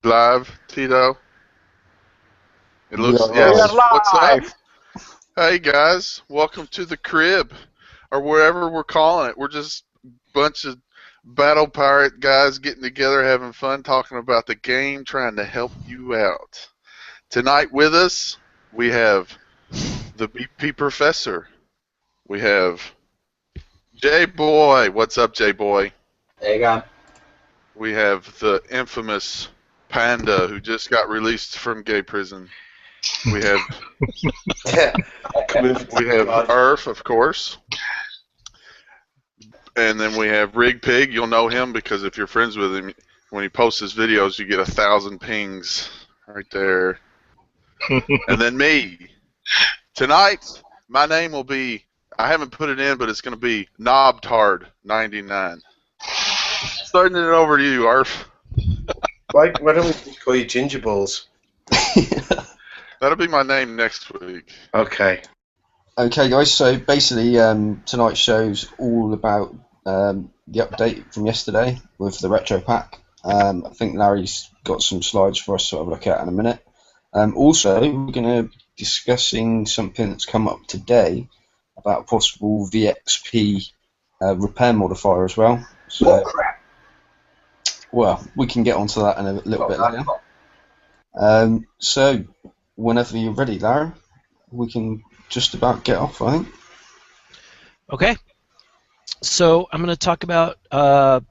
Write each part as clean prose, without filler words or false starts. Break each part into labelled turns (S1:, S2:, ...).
S1: Live, Tito. It
S2: We
S1: looks,
S2: are
S3: We are
S2: live.
S1: yes. What's up?
S3: live.
S1: Hey guys, welcome to the crib, or wherever we're calling it. We're just a bunch of battle pirate guys getting together, having fun, talking about the game, trying to help you out. Tonight with us, we have the BP Professor. We have J Boy. What's up, J Boy?
S2: There you go.
S1: We have the infamous Panda, who just got released from gay prison. We have
S2: Coming for
S1: we have
S2: God.
S1: Earth, of course. And then we have Rig Pig. You'll know him because if you're friends with him, when he posts his videos, you get 1,000 pings right there. And then me. Tonight, my name will be, I haven't put it in, but it's going to be Knobtard99. Starting it over to you, Arf.
S4: Why don't we just call you Ginger Balls?
S1: That'll be my name next week.
S4: Okay.
S2: Okay, guys. So basically, tonight's show's all about the update from yesterday with the retro pack. I think Larry's got some slides for us to have a look at in a minute. Also, we're going to be discussing something that's come up today about a possible VXP repair modifier as well. So, well, we can get onto that in a little bit later. So, whenever you're ready, Larry, we can just about get off, I think.
S5: Okay. So I'm going to talk about,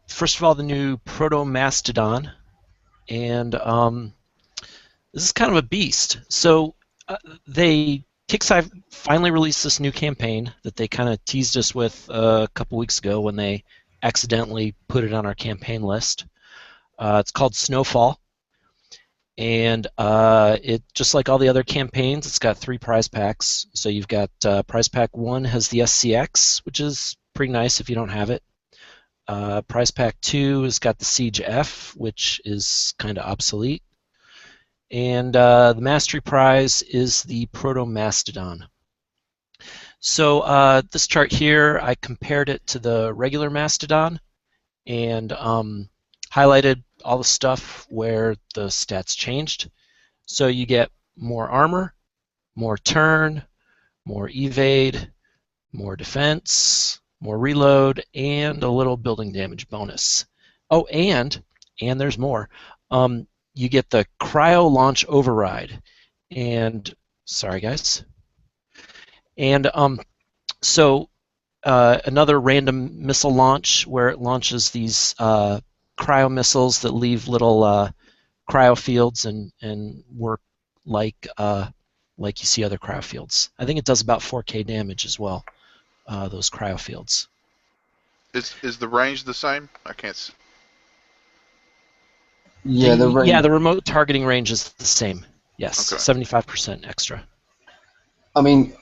S5: first of all, the new Proto-Mastodon. And this is kind of a beast. So Kickside finally released this new campaign that they kind of teased us with a couple weeks ago when they accidentally put it on our campaign list. It's called Snowfall. And it, just like all the other campaigns, it's got 3 prize packs. So you've got prize pack 1 has the SCX, which is pretty nice if you don't have it. Prize pack 2 has got the Siege F, which is kind of obsolete. And the Mastery prize is the Proto-Mastodon. So this chart here, I compared it to the regular Mastodon and highlighted all the stuff where the stats changed. So you get more armor, more turn, more evade, more defense, more reload, and a little building damage bonus. Oh, and there's more. You get the cryo launch override. And sorry guys. And so another random missile launch where it launches these cryo missiles that leave little cryo fields and work like you see other cryo fields. I think it does about 4K damage as well. Those cryo fields.
S1: Is the range the same? I can't see.
S2: Yeah, the range.
S5: Yeah, the remote targeting range is the same. Yes,
S1: Okay.
S5: 75% extra.
S2: I mean,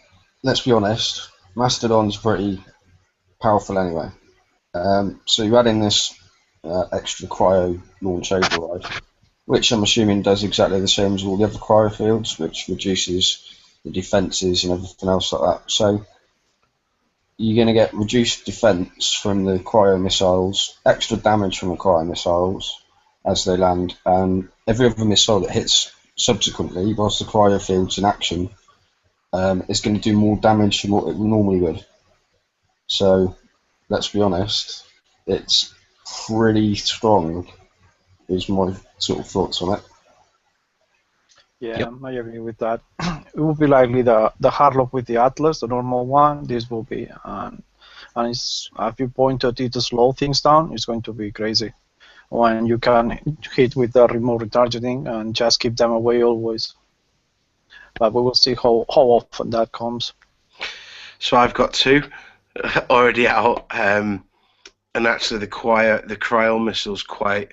S2: let's be honest. Mastodon's pretty powerful anyway. So you add in this extra cryo launch override, which I'm assuming does exactly the same as all the other cryo fields, which reduces the defences and everything else like that. So you're going to get reduced defense from the cryo missiles, extra damage from the cryo missiles as they land, and every other missile that hits subsequently, whilst the cryo field's in action, is going to do more damage than what it normally would. So let's be honest, it's pretty strong, is my sort of thoughts on it.
S3: Yeah,
S5: Yep.
S3: I agree with that. It will be likely the Harlock with the Atlas, the normal one. This will be, and it's, if you pointed it to slow things down, it's going to be crazy. When you can hit with the remote retargeting and just keep them away always. But we will see how often that comes.
S4: So I've got 2 already out, and actually the cryo missile's quite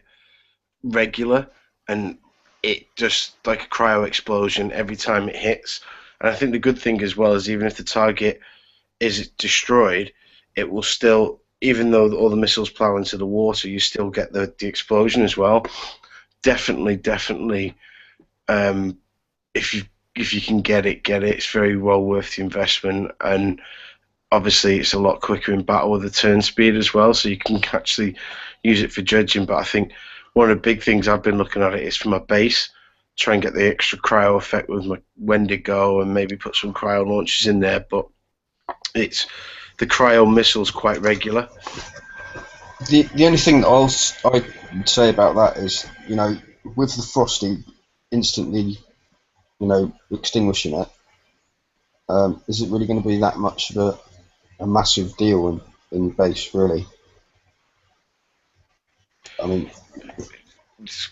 S4: regular, and it just like a cryo explosion every time it hits. And I think the good thing as well is even if the target is destroyed, it will still, even though all the missiles plow into the water, you still get the explosion as well. Definitely, if you can get it. It's very well worth the investment, and obviously it's a lot quicker in battle with the turn speed as well, so you can actually use it for judging. But I think one of the big things I've been looking at it is for my base. Try and get the extra cryo effect with my Wendigo and maybe put some cryo launches in there, but it's the cryo missile's quite regular.
S2: The only thing that I would say about that is, with the Frosty instantly, extinguishing it, is it really going to be that much of a massive deal in base, really? I mean,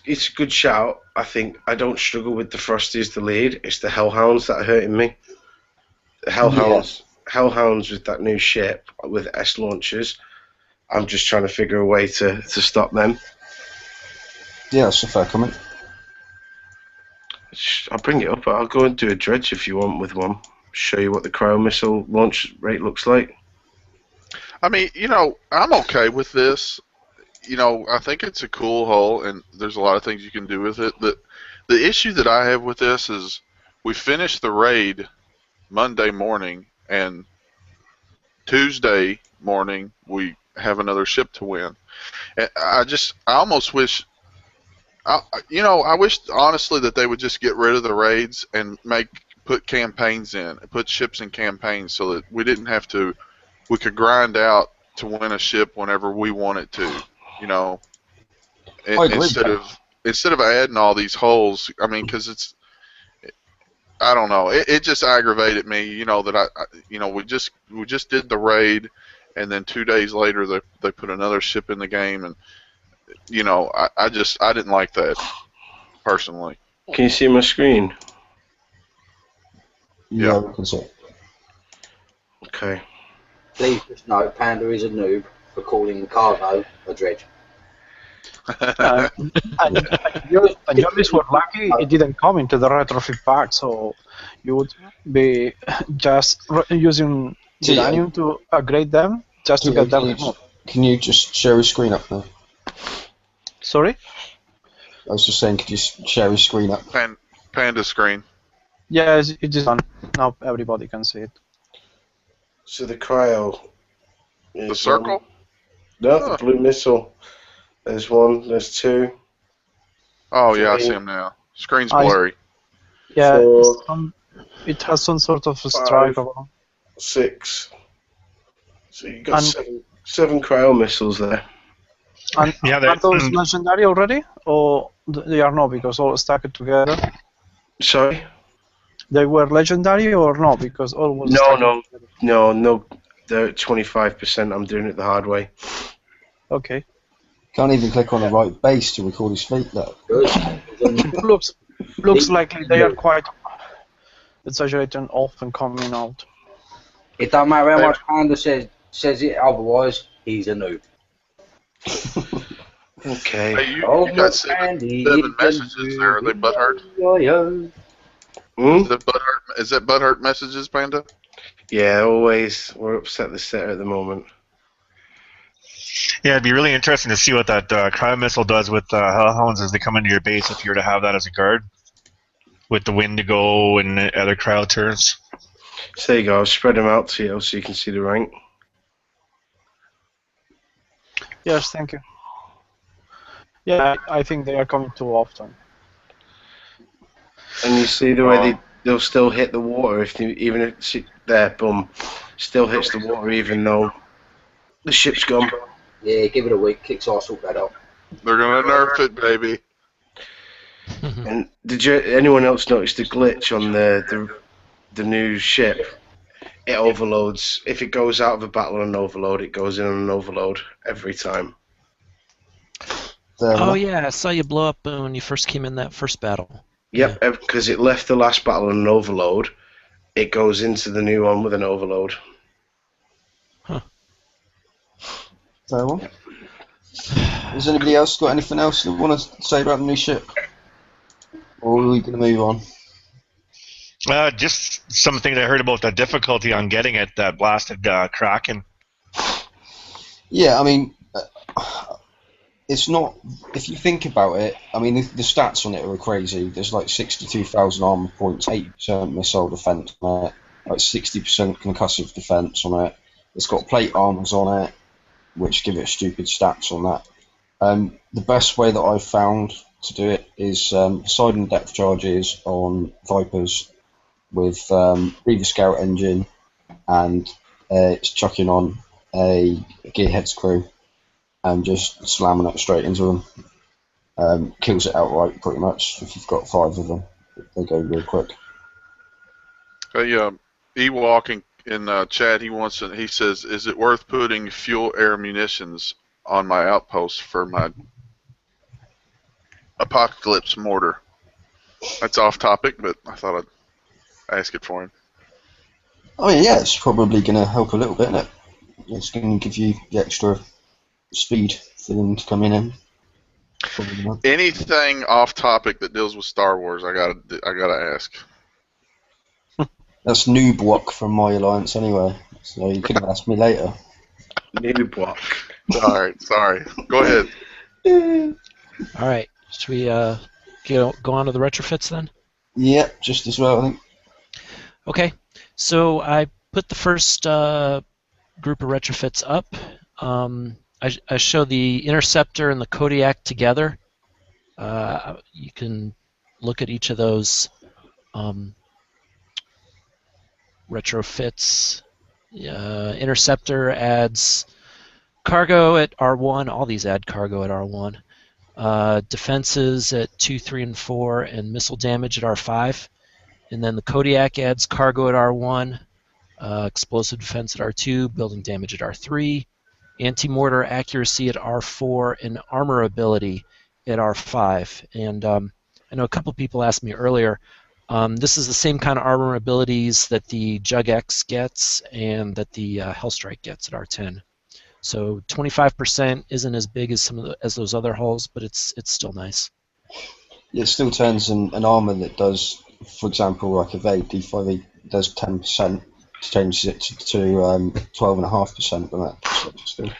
S4: It's a good shout. I think I don't struggle with the Frosties, the lead. It's the Hellhounds that are hurting me. The Hellhounds with that new ship with S launchers. I'm just trying to figure a way to stop them.
S2: yeah, that's a fair comment.
S4: I'll bring it up. I'll go and do a dredge if you want with one. Show you what the cryo missile launch rate looks like.
S1: I mean, I'm okay with this. I think it's a cool hull, and there's a lot of things you can do with it. The issue that I have with this is we finished the raid Monday morning, and Tuesday morning we have another ship to win. And I almost wish, I wish honestly that they would just get rid of the raids and put campaigns in, put ships in campaigns, so that we could grind out to win a ship whenever we wanted to.
S2: I agree.
S1: Instead of adding all these holes. I mean, because I don't know. It just aggravated me. That we just did the raid, and then 2 days later they put another ship in the game, and I didn't like that personally.
S4: Can you see my screen?
S2: Yeah, we can see.
S4: Okay.
S6: Please just note, Panda is a noob for calling cargo a dredge.
S3: And you were lucky it didn't come into the retrofit pack, so you would be just using Uranium to upgrade them just to get them removed.
S2: Can you just share your screen up now?
S3: Sorry?
S2: I was just saying, could you share your screen up?
S1: Panda screen.
S3: Yeah, it is on. Now everybody can see it.
S4: So the cryo.
S1: The circle?
S4: No, the blue missile. There's one, there's two.
S1: Oh, yeah, I see him now. Screen's blurry.
S3: Yeah,
S4: Four,
S3: it has some sort of a stripe.
S4: 6. So you got seven cryo missiles there.
S3: And are those legendary already? Or they are not because all stacked together?
S4: Sorry?
S3: They were legendary or not? Because all was
S4: No. They're at 25%. I'm doing it the hard way.
S3: Okay.
S2: Can't even click on the right base to record his fleet, though.
S3: looks like they are quite exaggerated and often coming out.
S6: It don't matter how much Panda says it, otherwise he's a noob.
S4: Okay.
S1: Hey, you got seven messages there. Are they butthurt? Is that butthurt messages, Panda?
S4: Yeah, always. We're upset the setter at the moment.
S7: Yeah, it'd be really interesting to see what that cryo missile does with Hellhounds as they come into your base if you were to have that as a guard with the Wendigo and other cryo turrets.
S4: So there you go. I'll spread them out to you so you can see the rank.
S3: Yes, thank you. Yeah, I think they are coming too often.
S4: And you see the way they'll still hit the water even if there, boom, still hits the water even though the ship's gone.
S6: Yeah, give it a week. Kicks our sort that out.
S1: They're gonna nerf it, baby.
S4: And did anyone else notice the glitch on the new ship? It overloads. If it goes out of a battle on an overload, it goes in on an overload every time.
S5: Oh yeah, I saw you blow up when you first came in that first battle.
S4: Yep, because it left the last battle on an overload. It goes into the new one with an overload.
S5: Huh.
S2: Fair one. Has anybody else got anything else they want to say about the new ship? Or are we going to move on?
S7: Just some things I heard about the difficulty on getting it that blasted Kraken.
S2: Yeah, I mean, it's not. If you think about it, I mean, the stats on it are crazy. There's like 62,000 armor points, 80% missile defense on it, like 60% concussive defense on it. It's got plate armors on it, which give it stupid stats on that. The best way that I've found to do it is side and depth charges on Vipers with Reaver Scout engine, and it's chucking on a gearhead screw and just slamming it straight into them. Kills it outright pretty much. If you've got 5 of them, they go real quick.
S1: Ewok in chat, he says, is it worth putting fuel air munitions on my outpost for my apocalypse mortar? That's off topic, but I thought I'd ask it for him.
S2: Oh yeah, it's probably going to help a little bit, isn't it? It's going to give you the extra speed for them to come in.
S1: Anything off topic that deals with Star Wars, I gotta ask.
S2: That's Noob Walk from my alliance anyway, so you can ask me later.
S4: Noob Walk.
S1: All right, sorry. Go ahead.
S5: All right. Should we go on to the retrofits then?
S2: Yeah, just as well, I think.
S5: Okay. So I put the first group of retrofits up. I show the Interceptor and the Kodiak together. You can look at each of those retrofits. Interceptor adds cargo at R1. All these add cargo at R1. Defenses at 2, 3, and 4, and missile damage at R5. And then the Kodiak adds cargo at R1, explosive defense at R2, building damage at R3, anti-mortar accuracy at R4, and armor ability at R5. And I know a couple people asked me earlier, this is the same kind of armor abilities that the Jug X gets and that the Hellstrike gets at R10. So 25% isn't as big as as those other hulls, but it's still nice.
S2: It still turns an armor that does, for example, like evade D5E does 10%, changes it to 12.5%, but that's still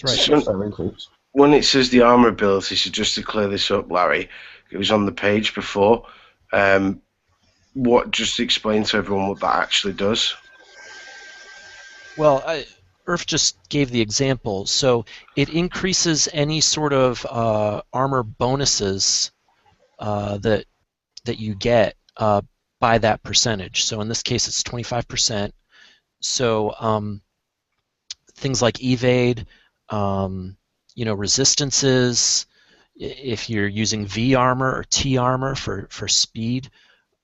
S5: right.
S2: Fair increase.
S4: When it says the armor ability, so just to clear this up, Larry, it was on the page before. Just explain to everyone what that actually does.
S5: Well, Irf just gave the example. So it increases any sort of armor bonuses that you get by that percentage. So in this case, it's 25%. So things like evade, resistances. If you're using V armor or T armor for speed,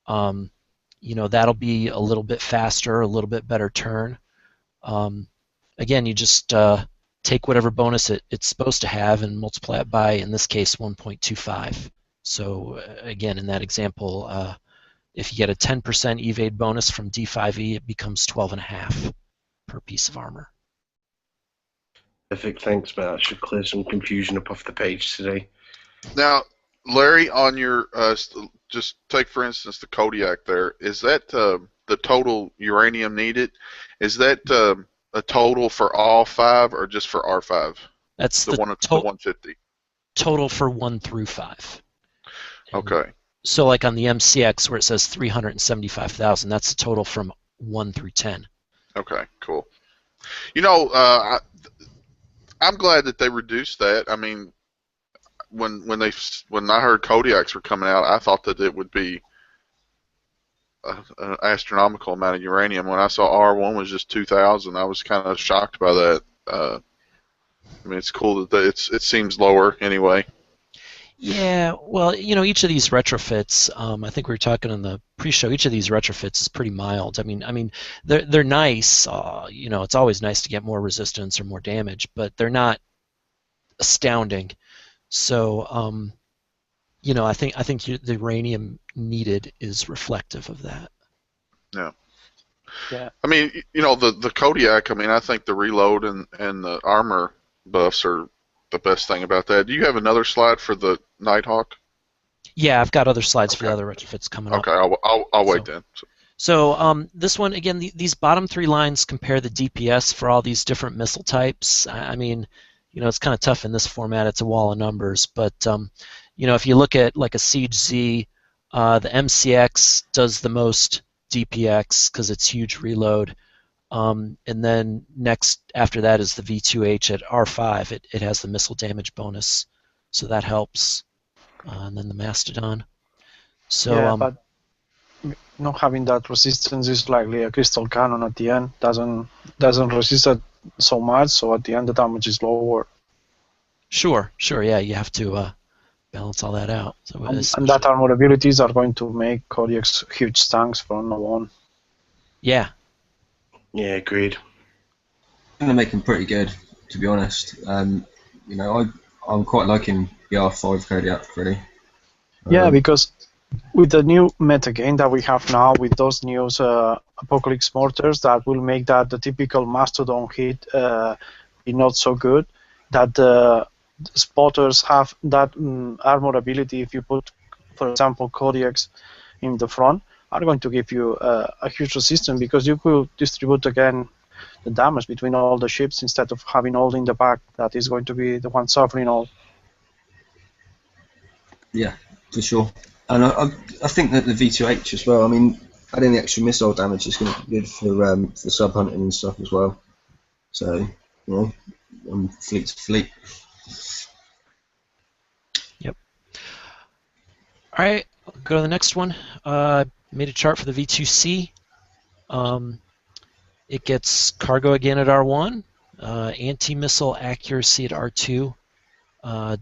S5: that'll be a little bit faster, a little bit better turn. Again, you just take whatever bonus it's supposed to have and multiply it by, in this case, 1.25. So again, in that example, if you get a 10% evade bonus from D5E, it becomes 12.5 per piece of armor.
S4: Perfect, thanks, man. That should clear some confusion up off the page today.
S1: Now, Larry, on your just take for instance the Kodiak there. Is that the total uranium needed? Is that a total for all 5 or just for R5?
S5: That's
S1: the 150.
S5: Total for 1 through 5.
S1: Okay.
S5: So like on the MCX where it says 375,000, that's the total from 1 through 10.
S1: Okay, cool. I'm glad that they reduced that. I mean, when I heard Kodiaks were coming out, I thought that it would be an astronomical amount of uranium. When I saw R1 was just 2,000, I was kind of shocked by that. I mean, it's cool that it seems lower anyway.
S5: Yeah, well, each of these retrofits, I think we were talking in the pre-show. Each of these retrofits is pretty mild. I mean, they're nice. It's always nice to get more resistance or more damage, but they're not astounding. So, I think the uranium needed is reflective of that.
S1: Yeah.
S3: Yeah.
S1: I mean, the Kodiak. I mean, I think the reload and the armor buffs are the best thing about that. Do you have another slide for the Nighthawk?
S5: Yeah, I've got other slides for the other retrofits coming up.
S1: Okay, I'll wait then.
S5: So this one, again, these bottom 3 lines compare the DPS for all these different missile types. I mean, it's kind of tough in this format. It's a wall of numbers. But, if you look at like a Siege Z, the MCX does the most DPX because it's huge reload. And then next after that is the V2H at R5. It has the missile damage bonus. so that helps. And then the Mastodon. So
S3: Yeah, but not having that resistance is likely a crystal cannon at the end. Doesn't resist it so much, so at the end the damage is lower.
S5: sure, yeah, you have to balance all that out. So
S3: And that armor abilities are going to make Kodiak's huge tanks from now on.
S5: yeah,
S4: Agreed.
S2: Going to make him pretty good, to be honest. You know, I'm quite liking the R5 Kodiak, really.
S3: Yeah, because with the new meta game that we have now, with those new Apocalypse Mortars, that will make that the typical Mastodon hit be not so good. That the spotters have that armor ability. If you put, for example, Kodiaks in the front, are going to give you a huge resistance, because you could distribute again the damage between all the ships instead of having all in the back that is going to be the one suffering all.
S2: Yeah, for sure. And I think that the V2H as well, I mean, adding the extra missile damage is going to be good for sub-hunting and stuff as well. So, you know, fleet to fleet.
S5: Yep. All right, I'll go to the next one. Made a chart for the V2C. It gets cargo again at R1, anti-missile accuracy at R2,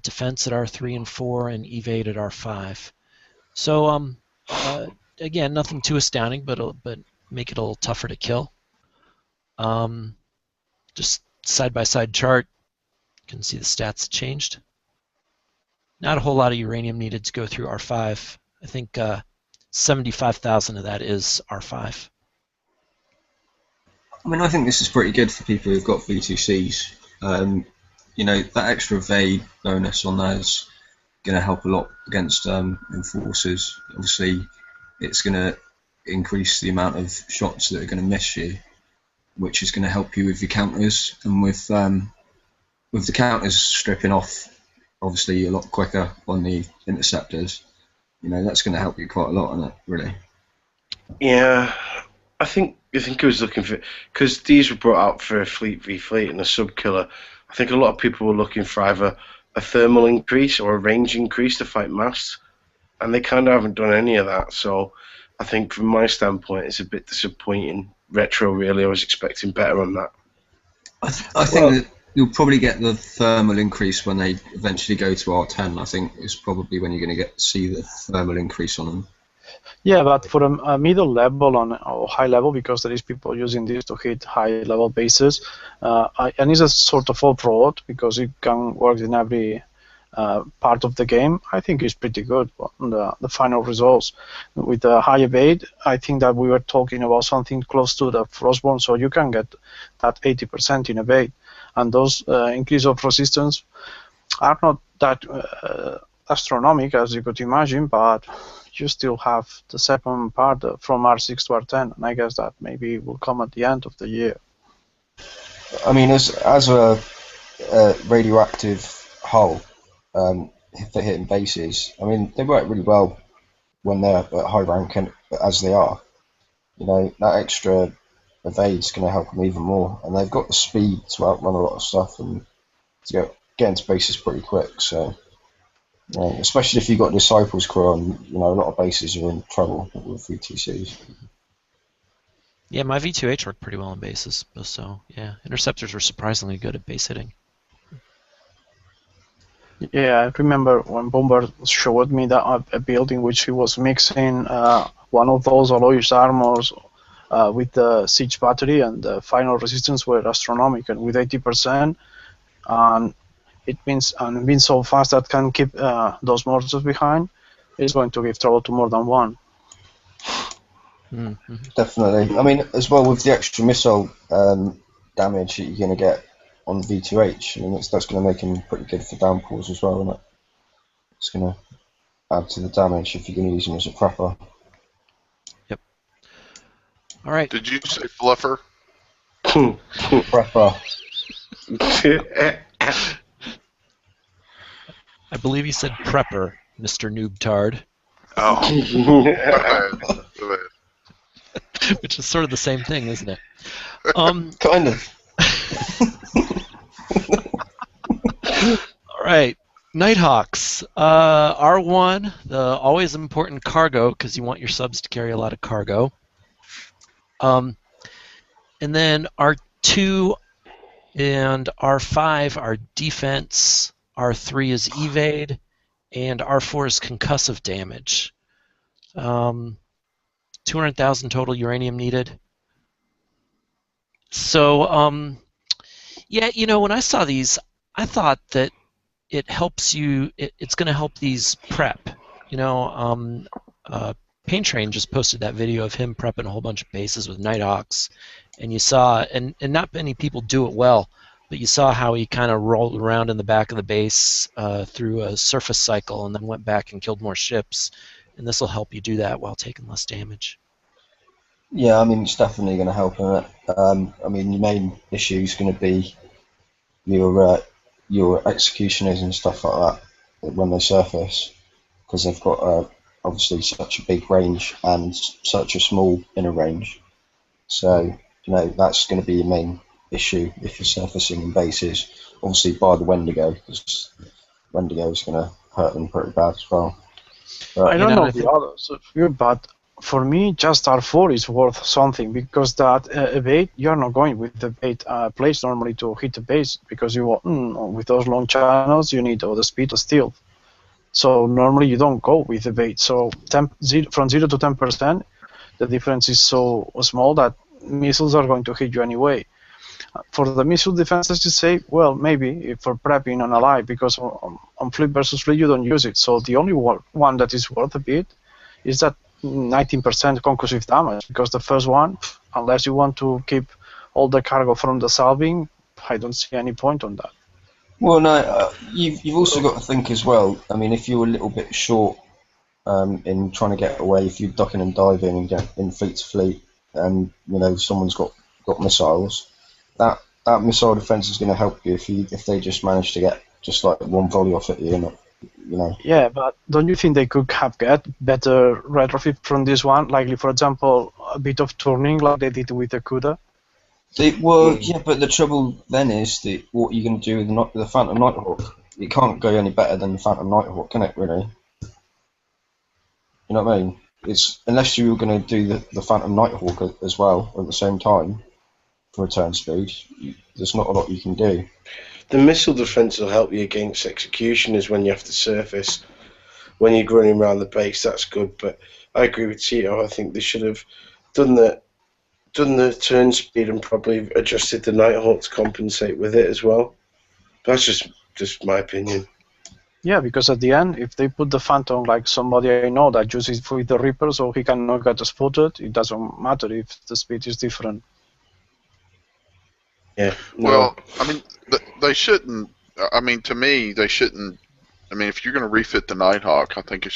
S5: defense at R3 and 4, and evade at R5. So again, nothing too astounding, but make it a little tougher to kill. Just side-by-side chart, you can see the stats changed. Not a whole lot of uranium needed to go through R5. I think 75,000 of that is R5.
S2: I mean, I think this is pretty good for people who've got V2Cs. You know, that extra evade bonus on that is going to help a lot against enforcers. Obviously, it's going to increase the amount of shots that are going to miss you, which is going to help you with your counters, and with the counters stripping off, obviously a lot quicker on the interceptors. You know, that's going to help you quite a lot, isn't it? Really.
S4: Yeah, I think I was looking for, because these were brought out for a fleet v fleet and a sub killer. I think a lot of people were looking for either a thermal increase or a range increase to fight masts, and they kind of haven't done any of that. So I think from my standpoint, it's a bit disappointing. Retro, really, I was expecting better on that.
S2: I think that you'll probably get the thermal increase when they eventually go to R10. I think is probably when you're going to see the thermal increase on them.
S3: Yeah, but for a middle level or high level, because there is people using this to hit high level bases, and it's a sort of off-road because it can work in every part of the game. I think it's pretty good. The final results with the high evade, I think that we were talking about something close to the Frostborn, so you can get that 80% in evade, and those increase of resistance are not that astronomical as you could imagine, but you still have the second part from R6 to R10, and I guess that maybe will come at the end of the year.
S2: I mean, as a radioactive hull for hitting bases, I mean, they work really well when they're at high rank, and as they are, you know, that extra evade is going to help them even more, and they've got the speed to outrun a lot of stuff and to get into bases pretty quick. So, you know, especially if you've got Disciples crew on, you know, a lot of bases are in trouble with VTCs.
S5: Yeah, my V2H worked pretty well on bases, so yeah, interceptors were surprisingly good at base hitting.
S3: Yeah, I remember when Bomber showed me that a build in which he was mixing one of those Aloy's armors with the siege battery, and the final resistance were astronomical with 80%, and it means being so fast that can keep those mortars behind is going to give trouble to more than one.
S5: Mm-hmm.
S2: Definitely. I mean, as well with the extra missile damage that you're going to get on V2H, I mean, that's going to make him pretty good for downpours as well, isn't it? It's going to add to the damage if you're going to use him as a prepper.
S5: Yep. All right.
S1: Did you say fluffer?
S2: Prepper.
S5: I believe you said prepper, Mr. Noobtard.
S1: Oh, my bad.
S5: Which is sort of the same thing, isn't it?
S2: Kind of.
S5: All right. Nighthawks, R1, the always important cargo because you want your subs to carry a lot of cargo. And then R2 and R5 are defense, R3 is evade, and R4 is concussive damage. 200,000 total uranium needed. So, yeah, when I saw these, I thought that it helps you. It's going to help these prep. Pain Train just posted that video of him prepping a whole bunch of bases with Nighthawks, and you saw, and not many people do it well, but you saw how he kind of rolled around in the back of the base through a surface cycle and then went back and killed more ships, and this will help you do that while taking less damage.
S2: Yeah, I mean, it's definitely going to help in it. I mean, your main issue is going to be your executioners and stuff like that when they surface, because they've got obviously such a big range and such a small inner range. So, that's going to be your main issue if you're surfacing in bases. Obviously, by the Wendigo, because Wendigo is going to hurt them pretty bad as well.
S3: I don't know the others of you, but for me, just R4 is worth something because that evade, you're not going with the evade place normally to hit the base because you want, with those long channels, you need all the speed of steel. So normally you don't go with evade. So from 0 to 10%, the difference is so small that missiles are going to hit you anyway. For the missile defense, let's just say, well, maybe for prepping an ally, because on fleet versus fleet you don't use it. So the only one that is worth a bit is that 19% concussive damage, because the first one, unless you want to keep all the cargo from the salving, I don't see any point on that.
S2: Well, no, you've also got to think as well. I mean, if you're a little bit short in trying to get away, if you're ducking and diving and get in fleet to fleet, and someone's got missiles, that missile defense is going to help you if they just manage to get just like one volley off at you,
S3: Yeah, but don't you think they could have get better retrofit from this one? Like, for example, a bit of turning like they did with the CUDA?
S2: Yeah, but the trouble then is that what you're going to do with the Phantom Nighthawk. It can't go any better than the Phantom Nighthawk, can it, really? You know what I mean? It's unless you're going to do the Phantom Nighthawk as well at the same time for return speed, there's not a lot you can do.
S4: The missile defense will help you against executioners when you have to surface. When you're running around the base, that's good. But I agree with Tito. I think they should have done the turn speed and probably adjusted the Nighthawk to compensate with it as well. That's just my opinion.
S3: Yeah, because at the end, if they put the Phantom like somebody I know that uses with the Reaper, so he cannot get spotted, it doesn't matter if the speed is different.
S4: Yeah. No.
S1: Well, I mean, they shouldn't. I mean, to me, they shouldn't. I mean, if you're going to refit the Nighthawk, I think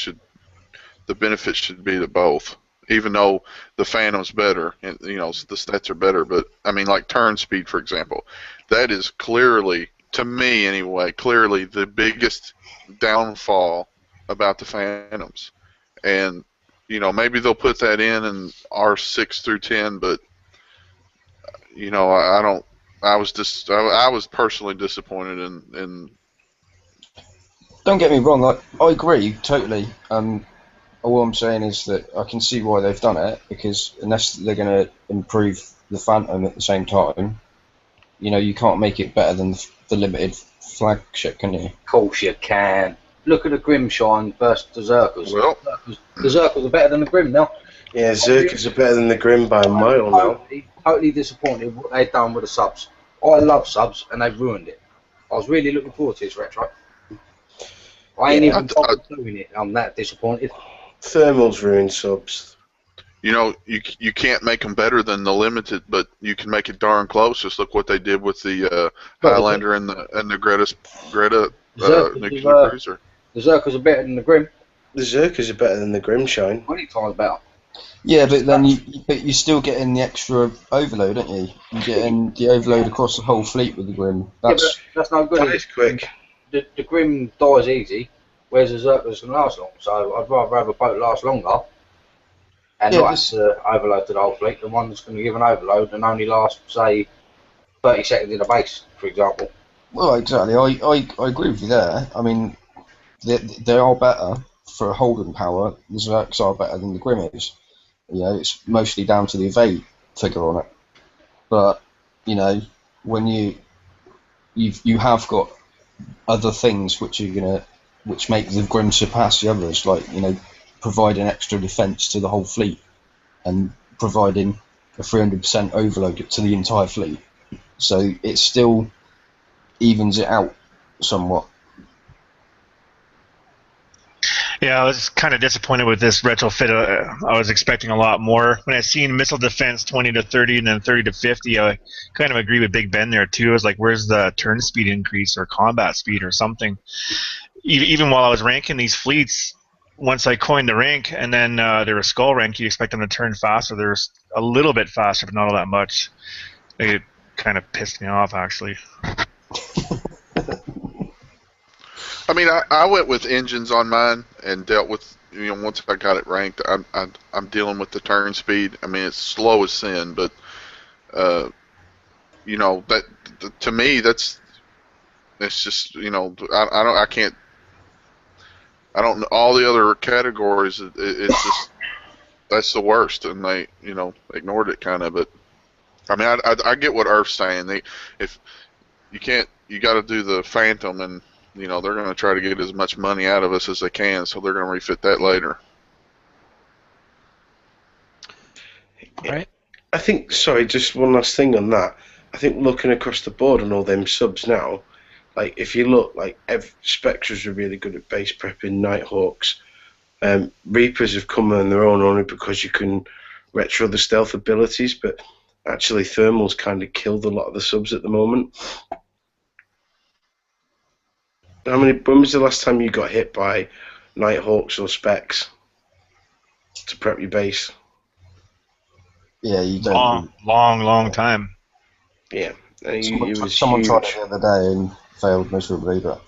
S1: the benefit should be to both. Even though the Phantom's better, and the stats are better, but I mean, like turn speed, for example, that is clearly, to me anyway, clearly the biggest downfall about the Phantoms. And maybe they'll put that in R6 through 10, but I don't. I was personally disappointed in.
S2: Don't get me wrong, I agree totally. All I'm saying is that I can see why they've done it, because unless they're going to improve the Phantom at the same time, you can't make it better than the limited flagship, can you?
S6: Of course you can. Look at the Grimshine versus the Zerkers.
S1: Well,
S6: the Zerkers are better than the Grim now.
S4: Yeah, Zerkers are better than the Grim by a mile now.
S6: Totally disappointed what they've done with the subs. I love subs and they've ruined it. I was really looking forward to this retro. I ain't even bothered doing it. I'm that disappointed.
S4: Thermals ruin subs.
S1: You can't make them better than the limited, but you can make it darn close. Just look what they did with the Highlander and the Greta nuclear cruiser.
S6: The Zerkers are better than the Grim.
S4: The Zerkers are better than the Grimshine.
S6: 20 times better.
S2: Yeah, but then you're still getting the extra overload, aren't you? You're getting the overload across the whole fleet with the Grim. That's
S6: no good.
S4: That is quick.
S6: The Grim dies easy, whereas the Zerkers can last long. So I'd rather have a boat last longer and not have to overload to the whole fleet than one that's going to give an overload and only last, say, 30 seconds in a base, for example.
S2: Well, exactly. I agree with you there. I mean, they are better for holding power. The Zerks are better than the Grim is. You know, it's mostly down to the evade figure on it. But you know, when you have got other things which make the Grim surpass the others, like providing extra defense to the whole fleet and providing a 300% overload to the entire fleet. So it still evens it out somewhat.
S7: Yeah, I was kind of disappointed with this retrofit. I was expecting a lot more. When I seen missile defense 20 to 30 and then 30 to 50, I kind of agree with Big Ben there too. I was like, where's the turn speed increase or combat speed or something? Even while I was ranking these fleets, once I coined the rank and then they were skull rank, you expect them to turn faster. They're a little bit faster, but not all that much. It kind of pissed me off, actually.
S1: I mean, I went with engines on mine and dealt with, once I got it ranked, I'm dealing with the turn speed. I mean, it's slow as sin, but that to me it's just I can't. I don't know all the other categories. It's just that's the worst, and they ignored it kind of. But I mean, I get what Earth's saying. If you can't, you got to do the Phantom, and they're going to try to get as much money out of us as they can, so they're going to refit that later.
S5: Right.
S4: I think, sorry, just one last thing on that. I think looking across the board on all them subs now, like if you look, like Spectres are really good at base prepping, Nighthawks. Reapers have come on their own only because you can retro the stealth abilities, but actually Thermal's kind of killed a lot of the subs at the moment. When was the last time you got hit by Nighthawks or Specs to prep your base?
S2: Yeah, you don't.
S7: Long time.
S4: Yeah.
S2: Someone tried it the other day and failed miserably, but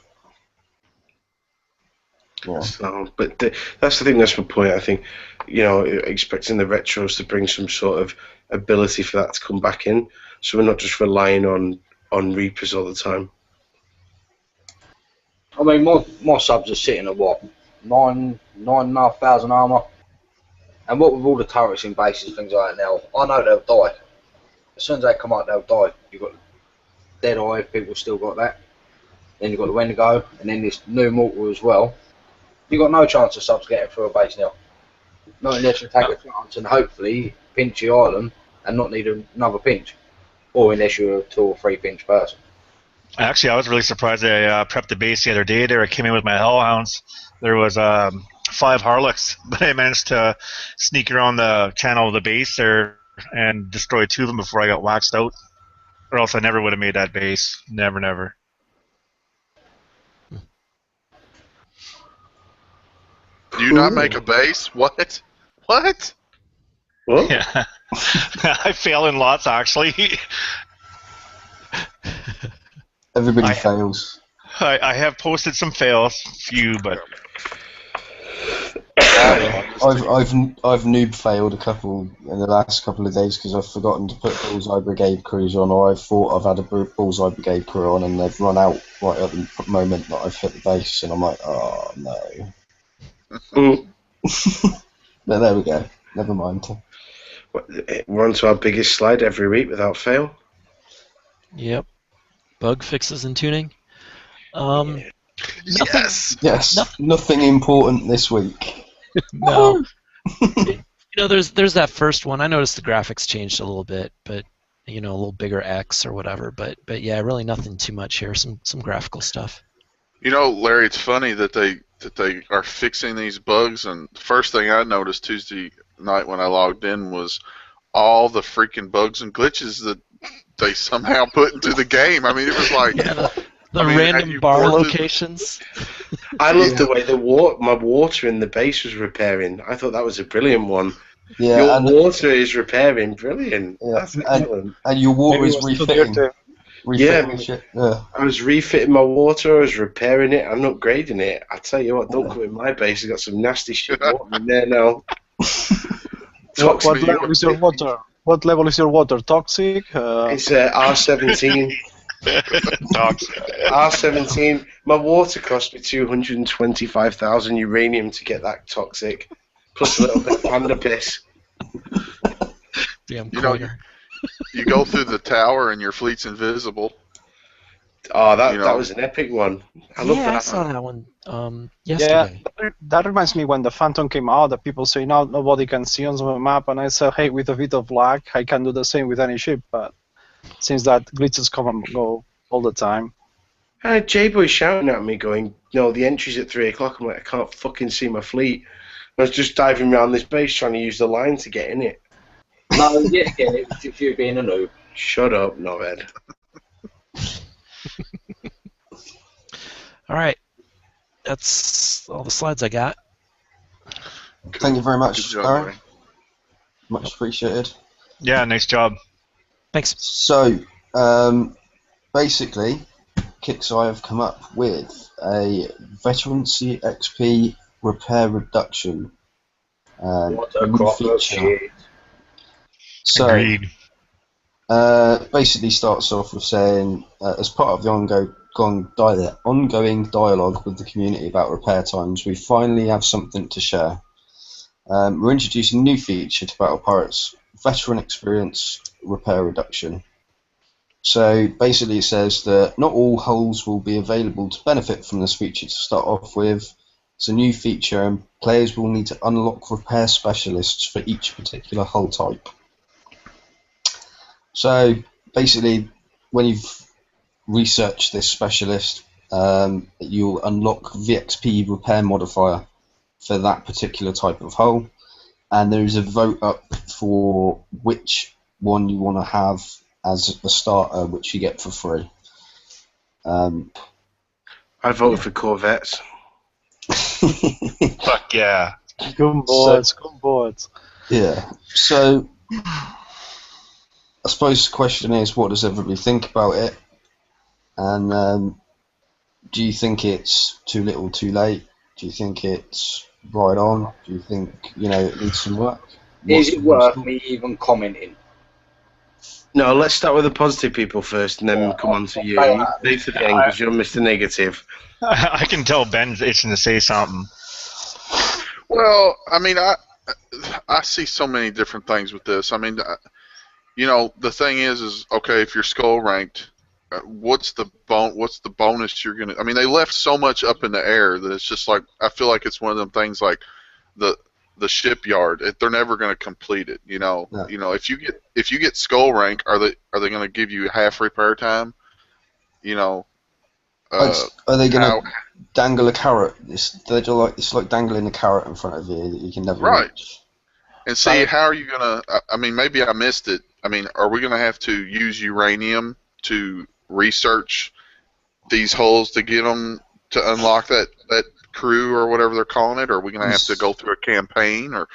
S2: yeah.
S4: So, but that's the thing. That's my point. I think expecting the retros to bring some sort of ability for that to come back in, so we're not just relying on Reapers all the time.
S6: I mean, my subs are sitting at what, 9,500 armour, and what with all the turrets in bases, things like that now, I know they'll die. As soon as they come out, they'll die. You've got Deadeye, people still got that. Then you've got the Wendigo, and then this new mortal as well. You've got no chance of subs getting through a base now. Not unless you take a chance and hopefully pinch the island and not need another pinch. Or unless you're a 2 or 3 pinch person.
S7: Actually, I was really surprised. I prepped the base the other day there. I came in with my Hellhounds. There was 5 Harlocks, but I managed to sneak around the channel of the base there and destroy 2 of them before I got waxed out. Or else I never would have made that base. Never.
S1: Do you not make a base? What? What?
S7: Yeah. I fail in lots, actually.
S2: Everybody fails.
S7: I have posted some fails, few, but
S2: I've noob failed a couple in the last couple of days because I've forgotten to put Bullseye Brigade crews on, or I thought I've had a Bullseye Brigade crew on and they've run out right at the moment that I've hit the base, and I'm like, oh no. But there we go. Never mind.
S4: We're on to our biggest slide every week without fail.
S5: Yep. Bug fixes and tuning.
S2: Nothing important this week.
S5: No. There's that first one. I noticed the graphics changed a little bit, but a little bigger X or whatever. But yeah, really nothing too much here. Some graphical stuff.
S1: Larry, it's funny that they are fixing these bugs, and the first thing I noticed Tuesday night when I logged in was all the freaking bugs and glitches that they somehow put into the game. I mean, it was like
S5: the random bar locations.
S4: I loved the way my water in the base was repairing. I thought that was a brilliant one.
S2: Yeah,
S4: your water is repairing, brilliant.
S2: Yeah,
S4: that's excellent.
S2: And your water is refitting.
S4: I was refitting my water, I was repairing it, and upgrading it. I tell you what, don't come in my base. I've got some nasty shit water in there now.
S3: What level is your water? What level is your water? Toxic?
S4: It's R17.
S7: Dogs.
S4: R17. My water cost me 225,000 uranium to get that toxic, plus a little bit of panda piss.
S5: Damn
S1: You know,
S5: coiner.
S1: you go through the tower and your fleet's invisible.
S4: Oh,
S1: You
S4: that
S1: know,
S4: was an epic one. I love
S5: Yeah, I
S4: that.
S5: saw that one
S3: Yeah,
S5: yesterday.
S3: that reminds me when the Phantom came out, that people say now nobody can see on the map, and I said, hey, with a bit of luck, I can do the same with any ship. But since that glitches come and go all the time.
S4: J-Boy shouting at me going, no, the entry's at 3 o'clock. I'm like, I can't fucking see my fleet. I was just diving around this base trying to use the line to get in it.
S6: No, yet again, it was just you being a noob.
S4: Shut up, knobhead.
S5: All right. That's all the slides I got.
S2: Thank you very
S1: Good
S2: much,
S1: job,
S2: Aaron.
S1: Ray.
S2: Much appreciated.
S7: Yeah, nice job.
S5: Thanks.
S2: So, basically, Kixeye have come up with a veteran CXP repair reduction
S6: What a
S2: new
S6: crock of
S2: feature.
S6: shit.
S2: So,
S7: Agreed.
S2: basically starts off with saying, as part of the ongoing dialogue with the community about repair times, we finally have something to share. We're introducing a new feature to Battle Pirates, Veteran Experience Repair Reduction. So basically it says that not all hulls will be available to benefit from this feature to start off with. It's a new feature and players will need to unlock repair specialists for each particular hull type. So basically when you've researched this specialist, you'll unlock VXP repair modifier for that particular type of hull, and there is a vote up for which one you want to have as a starter, which you get for free.
S4: I voted for Corvettes.
S7: Fuck yeah.
S3: Gunboards.
S2: Yeah. So I suppose the question is, what does everybody think about it? And do you think it's too little, too late? Do you think it's right on? Do you think it needs some work?
S6: Is it worth me even commenting?
S4: No, let's start with the positive people first and then come on to you. You stay to the end because you're Mr. Negative.
S7: I can tell Ben's itching to say something.
S1: Well, I mean, I see so many different things with this. I mean, the thing is okay, if you're skull ranked, what's the bonus you're gonna? I mean, they left so much up in the air that it's just like I feel like it's one of them things like the shipyard. They're never gonna complete it.
S2: No.
S1: If you get skull rank, are they gonna give you half repair time?
S2: Are they going to dangle a carrot? It's like dangling a carrot in front of you that you can never reach.
S1: And see, how are you gonna? I mean, maybe I missed it. I mean, are we gonna have to use uranium to research these holes to get them to unlock that crew or whatever they're calling it? Or are we gonna have to go through a campaign? Or,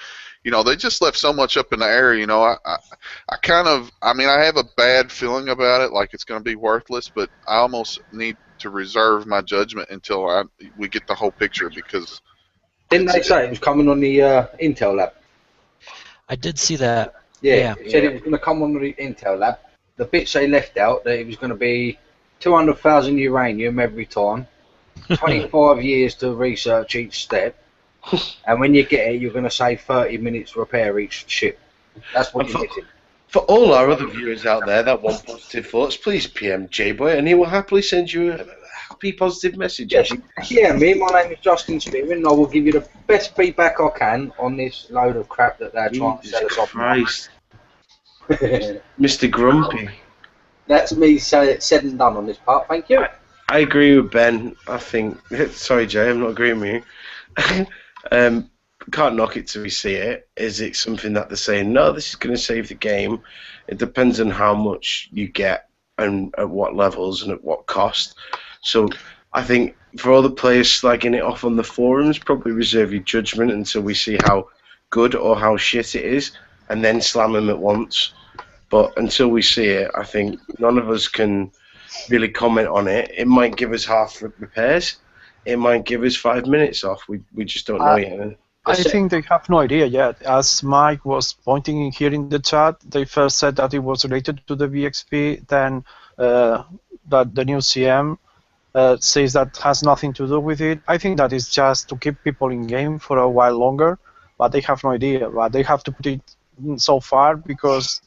S1: they just left so much up in the air. I have a bad feeling about it, like it's gonna be worthless. But I almost need to reserve my judgment until we get the whole picture, because
S6: didn't they say it was coming on the Intel lab?
S5: I did see that.
S6: Yeah. It said it was going to come on the Intel lab. The bits they left out, that it was going to be 200,000 uranium every time, 25 years to research each step, and when you get it, you're going to save 30 minutes repair each ship. That's what you're getting.
S4: For all our other viewers out there that want positive thoughts, please PM J-Boy and he will happily send you a happy, positive message.
S6: Yes, yeah, my name is Justin Spearman, and I will give you the best feedback I can on this load of crap that they're trying to sell us off.
S4: Christ. Mr. Grumpy.
S6: That's me said and done on this part, thank you.
S4: I agree with Ben. I think... Sorry, Jay, I'm not agreeing with you. Can't knock it till we see it. Is it something that they're saying, no, this is going to save the game? It depends on how much you get and at what levels and at what cost. So I think for all the players slagging it off on the forums, probably reserve your judgment until we see how good or how shit it is, and then slam them at once. But until we see it, I think none of us can really comment on it. It might give us half repairs. It might give us 5 minutes off. We just don't know yet.
S3: I think they have no idea yet. As Mike was pointing in here in the chat, they first said that it was related to the VXP, then that the new CM says that has nothing to do with it. I think that is just to keep people in game for a while longer, but they have no idea. But they have to put it so far because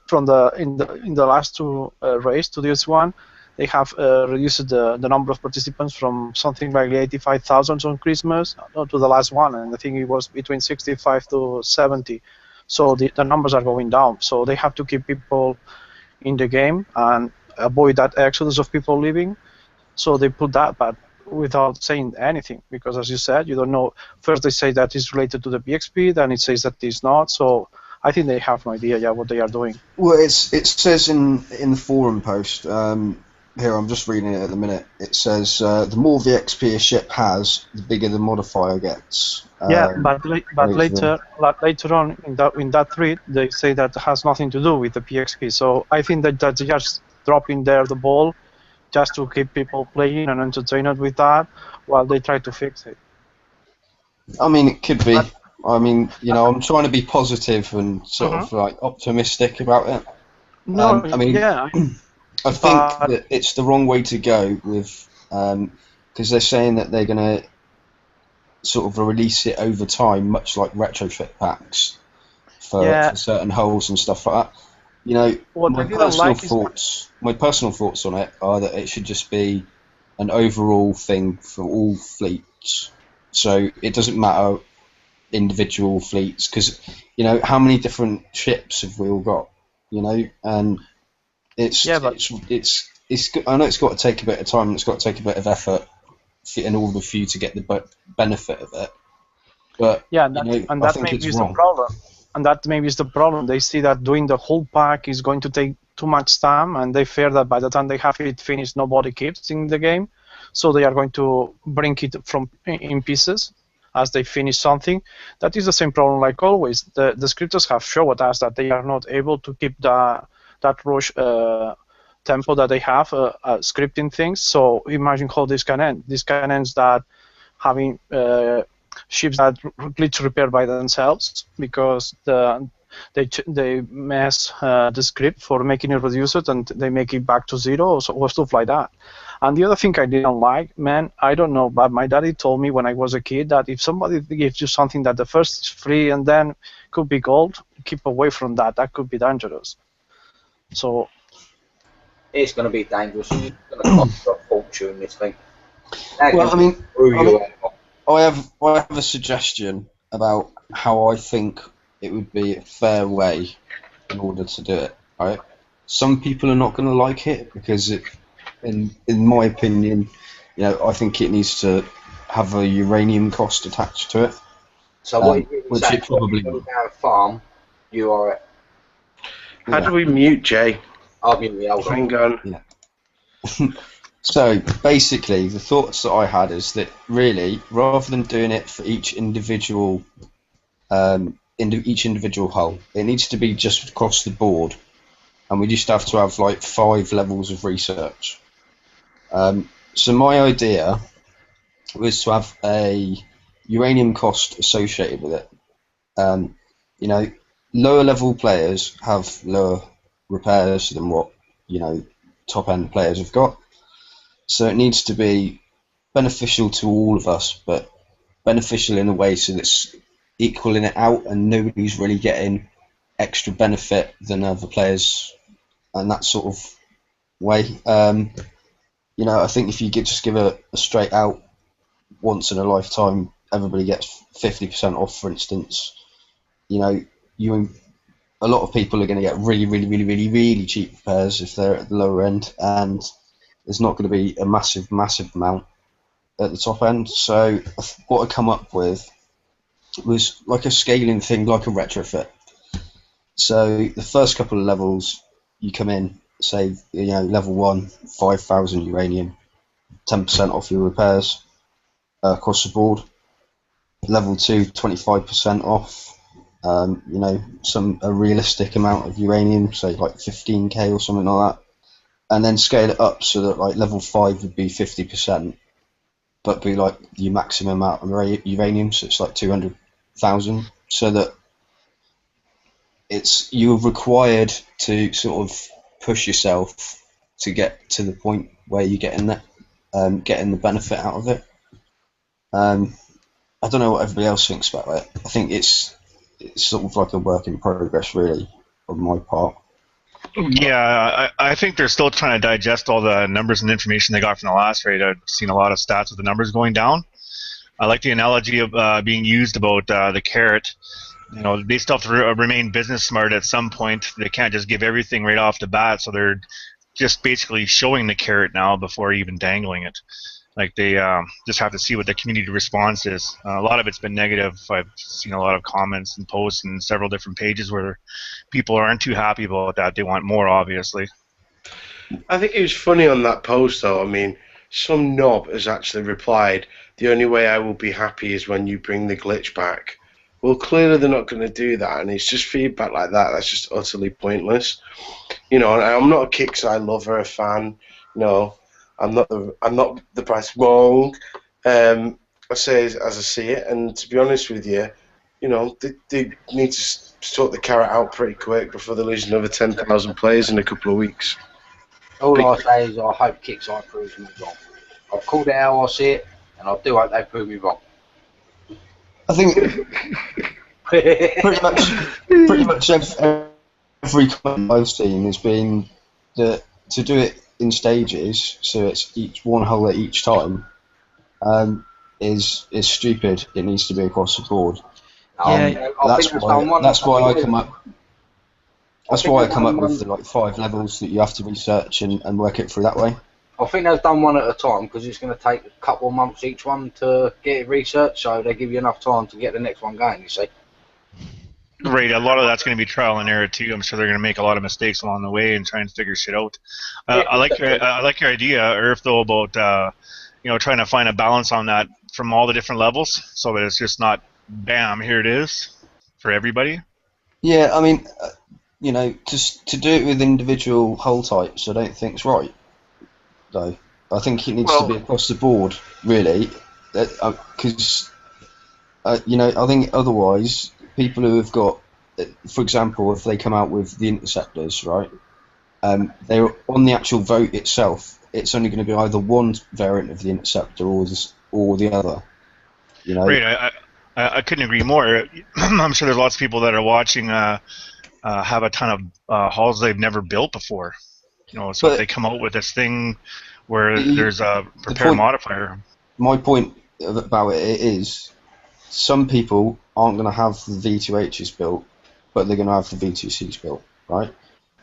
S3: from the last two race to this one, they have reduced the number of participants from something like 85,000 on Christmas to the last one, and I think it was between 65 to 70. So the numbers are going down. So they have to keep people in the game and avoid that exodus of people leaving. So they put that, but without saying anything, because as you said, you don't know. First they say that it's related to the PXP, then it says that it's not. So I think they have no idea what they are doing.
S2: Well, it says in the forum post. Here, I'm just reading it at the minute. It says the more VXP a ship has, the bigger the modifier gets.
S3: Yeah, but later on in that thread, they say that has nothing to do with the PXP. So I think that that's just dropping there the ball, just to keep people playing and entertained with that, while they try to fix it.
S2: I mean, it could be. I mean, I'm trying to be positive and sort of like optimistic about it.
S3: No,
S2: I mean,
S3: yeah.
S2: I think that it's the wrong way to go with, because they're saying that they're going to sort of release it over time, much like retrofit packs for certain holes and stuff like that. My personal thoughts on it are that it should just be an overall thing for all fleets. So it doesn't matter individual fleets, because how many different ships have we all got? And it's I know it's got to take a bit of time and it's got to take a bit of effort in order for you to get the benefit of it. But
S3: that maybe is the problem. And that maybe is the problem. They see that doing the whole pack is going to take too much time, and they fear that by the time they have it finished, nobody keeps in the game. So they are going to bring it in pieces as they finish something. That is the same problem like always. The scripters have showed us that they are not able to keep that rush tempo that they have scripting things. So imagine how this can end. This can end that having ships that glitch repair by themselves because they mess the script for making it reduced and they make it back to zero or stuff like that. And the other thing I didn't like, man, I don't know, but my daddy told me when I was a kid that if somebody gives you something that the first is free and then could be gold, keep away from that. That could be dangerous. So
S6: it's going to be dangerous. It's going to cost a fortune. This thing.
S2: Well, I have a suggestion about how I think it would be a fair way in order to do it. Right? Some people are not going to like it because in my opinion, I think it needs to have a uranium cost attached to it.
S6: So what which it probably will. Farm, you are it.
S4: How do we mute Jay?
S6: I'll mute the old
S4: Hang on.
S2: Yeah. So basically, the thoughts that I had is that really, rather than doing it for each individual hull, it needs to be just across the board, and we just have to have like 5 levels of research. So my idea was to have a uranium cost associated with it. Lower level players have lower repairs than what top end players have got. So it needs to be beneficial to all of us, but beneficial in a way so that it's equaling it out and nobody's really getting extra benefit than other players and that sort of way. I think if you just give a straight out once in a lifetime, everybody gets 50% off, for instance. A lot of people are going to get really, really, really, really, really cheap repairs if they're at the lower end, and there's not going to be a massive, massive amount at the top end. So what I come up with was like a scaling thing, like a retrofit. So the first couple of levels, you come in, say, level 1, 5,000 uranium, 10% off your repairs across the board. Level 2, 25% off. A realistic amount of uranium, say like 15k or something like that. And then scale it up so that like level 5 would be 50%, but be like your maximum amount of uranium, so it's like 200,000, so that you're required to sort of push yourself to get to the point where you're getting that, getting the benefit out of it. I don't know what everybody else thinks about it. I think it's sort of like a work in progress, really, on my part.
S7: Yeah, I think they're still trying to digest all the numbers and information they got from the last raid. I've seen a lot of stats with the numbers going down. I like the analogy of being used about the carrot. You know, they still have to remain business smart at some point. They can't just give everything right off the bat, so they're just basically showing the carrot now before even dangling it. Like they just have to see what the community response is. A lot of it's been negative. I've seen a lot of comments and posts in several different pages where people aren't too happy about that. They want more, obviously.
S4: I think it was funny on that post, though. I mean, some knob has actually replied, "The only way I will be happy is when you bring the glitch back." Well, clearly they're not going to do that, and it's just feedback like that. That's just utterly pointless. You know, and I'm not a Kickside lover, a fan. No, I'm not the price wrong. I say as I see it, and to be honest with you, you know, they need to sort the carrot out pretty quick before they lose another 10,000 players in a couple of weeks.
S6: All I say is I hope Kickside proves me wrong. I've called it how I see it, and I do hope they prove me wrong.
S2: I think pretty much every comment I've seen has been that to do it in stages, so it's each one hole at each time, is stupid. It needs to be across the board. That's why I come up. That's why I come up with the 5 levels that you have to research and work it through that way.
S6: I think they've done one at a time because it's going to take a couple of months each one to get it researched, so they give you enough time to get the next one going, you see.
S7: Right, a lot of that's going to be trial and error too. I'm sure they're going to make a lot of mistakes along the way and try and figure shit out. I like your idea, Irf, though, about trying to find a balance on that from all the different levels, so that it's just not bam, here it is for everybody.
S2: Yeah, I mean, to do it with individual hull types, I don't think's right. Though I think it needs to be across the board, really, because I think otherwise people who have got, for example, if they come out with the interceptors, right, they're on the actual vote itself. It's only going to be either one variant of the interceptor or the other. You know.
S7: Right. I couldn't agree more. I'm sure there's lots of people that are watching have a ton of hulls they've never built before. So if they come out with this thing where there's a prepare modifier.
S2: My point about it is some people aren't going to have the V2Hs built, but they're going to have the V2Cs built, right?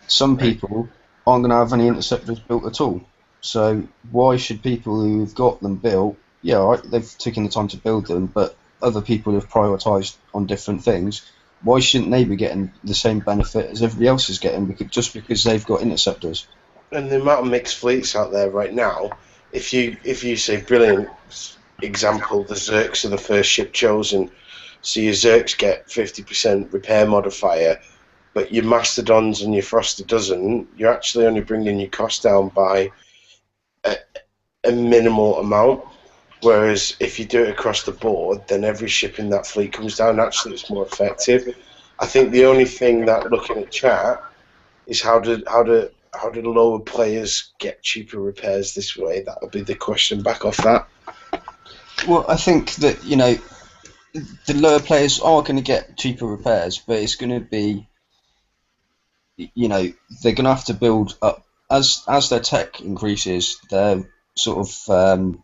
S2: Some people aren't going to have any interceptors built at all. So why should people who've got them built, they've taken the time to build them, but other people have prioritised on different things, why shouldn't they be getting the same benefit as everybody else is getting just because they've got interceptors?
S4: And the amount of mixed fleets out there right now, if you say brilliant example, the Zerks are the first ship chosen, so your Zerks get 50% repair modifier, but your Mastodons and your Froster doesn't, you're actually only bringing your cost down by a minimal amount. Whereas if you do it across the board, then every ship in that fleet comes down. Actually, it's more effective. I think the only thing that, looking at chat, is how do lower players get cheaper repairs this way? That would be the question back off that.
S2: Well, I think that the lower players are going to get cheaper repairs, but it's going to be, they're going to have to build up as their tech increases. They're sort of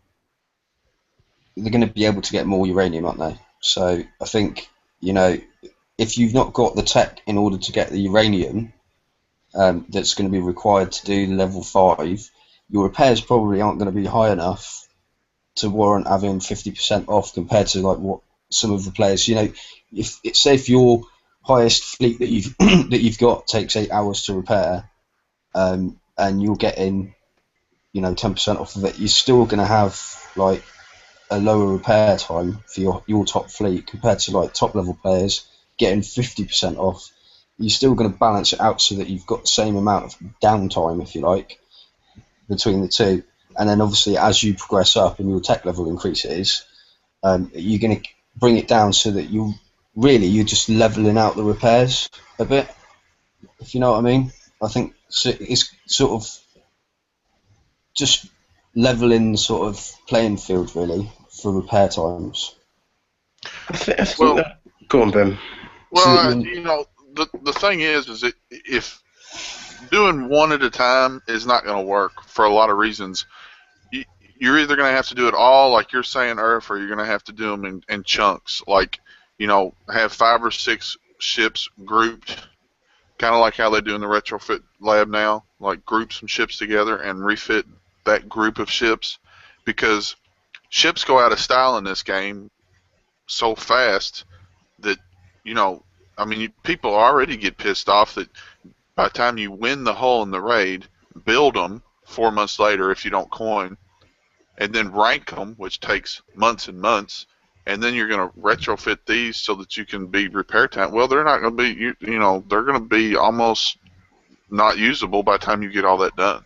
S2: they're going to be able to get more uranium, aren't they? So I think if you've not got the tech in order to get the uranium that's going to be required to do level 5, your repairs probably aren't going to be high enough to warrant having 50% off compared to like what some of the players. If your highest fleet that you've that you've got takes 8 hours to repair, and you're getting 10% off of it, you're still going to have like a lower repair time for your top fleet compared to like top level players getting 50% off. You're still going to balance it out so that you've got the same amount of downtime, if you like, between the two. And then obviously as you progress up and your tech level increases, you're going to bring it down so that you're just leveling out the repairs a bit, if you know what I mean. I think it's sort of just leveling the sort of playing field really for repair times.
S4: I think
S1: Well,
S4: that. Go on, Ben.
S2: So that
S1: well, the thing is that if doing one at a time is not going to work for a lot of reasons. You're either going to have to do it all, like you're saying, Earth, or you're going to have to do them in chunks. Like, have 5 or 6 ships grouped, kind of like how they do in the retrofit lab now. Like, group some ships together and refit that group of ships, because ships go out of style in this game so fast that people already get pissed off that by the time you win the hull in the raid, build them 4 months later if you don't coin, and then rank them, which takes months and months, and then you're going to retrofit these so that you can be repair time. Well, they're not going to be, they're going to be almost not usable by the time you get all that done.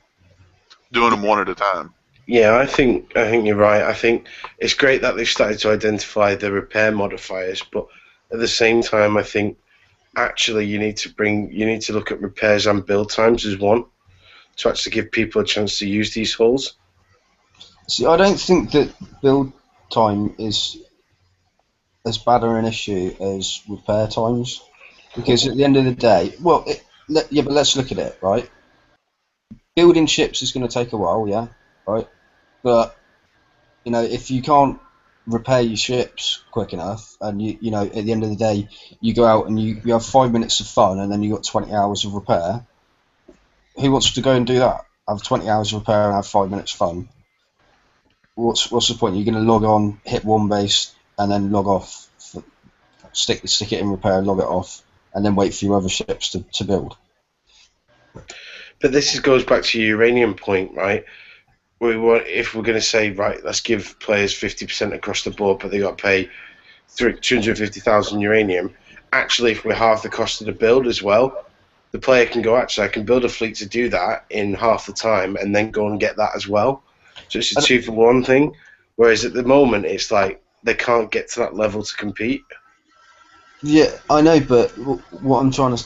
S1: Doing them one at a time.
S4: Yeah, I think you're right. I think it's great that they've started to identify the repair modifiers, but at the same time, I think actually you need to look at repairs and build times as one to actually give people a chance to use these hulls.
S2: See, I don't think that build time is as bad an issue as repair times, because at the end of the day, but let's look at it, right? Building ships is going to take a while, yeah, right? But if you can't repair your ships quick enough, and at the end of the day, you go out and you have 5 minutes of fun, and then you got 20 hours of repair. Who wants to go and do that? Have 20 hours of repair and have 5 minutes fun? What's the point? You're going to log on, hit one base, and then log off, stick it in repair, log it off, and then wait for your other ships to build.
S4: But this goes back to your uranium point, right? If we're going to say, right, let's give players 50% across the board, but they got to pay 250,000 uranium. Actually, if we're half the cost of the build as well, the player can go, actually, I can build a fleet to do that in half the time and then go and get that as well. So it's a 2-for-1 thing. Whereas at the moment, it's like they can't get to that level to compete.
S2: Yeah, I know, but what I'm trying to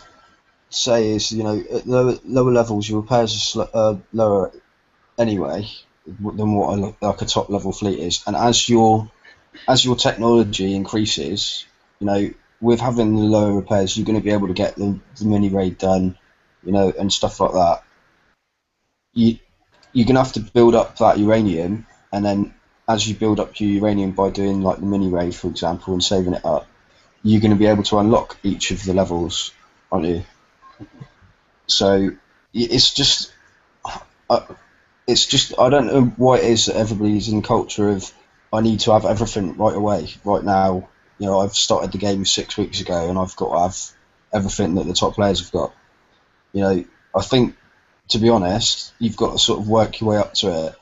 S2: say is, at lower levels, your repairs are lower anyway than what like a top level fleet is, and as your technology increases, with having the lower repairs, you're going to be able to get the mini raid done, and stuff like that. You're going to have to build up that uranium, and then as you build up your uranium by doing like the mini raid, for example, and saving it up, you're going to be able to unlock each of the levels, aren't you? So it's just I don't know why it is that everybody's in culture of I need to have everything right away, right now. I've started the game 6 weeks ago and I've got to have everything that the top players have got. I think, to be honest, you've got to sort of work your way up to it.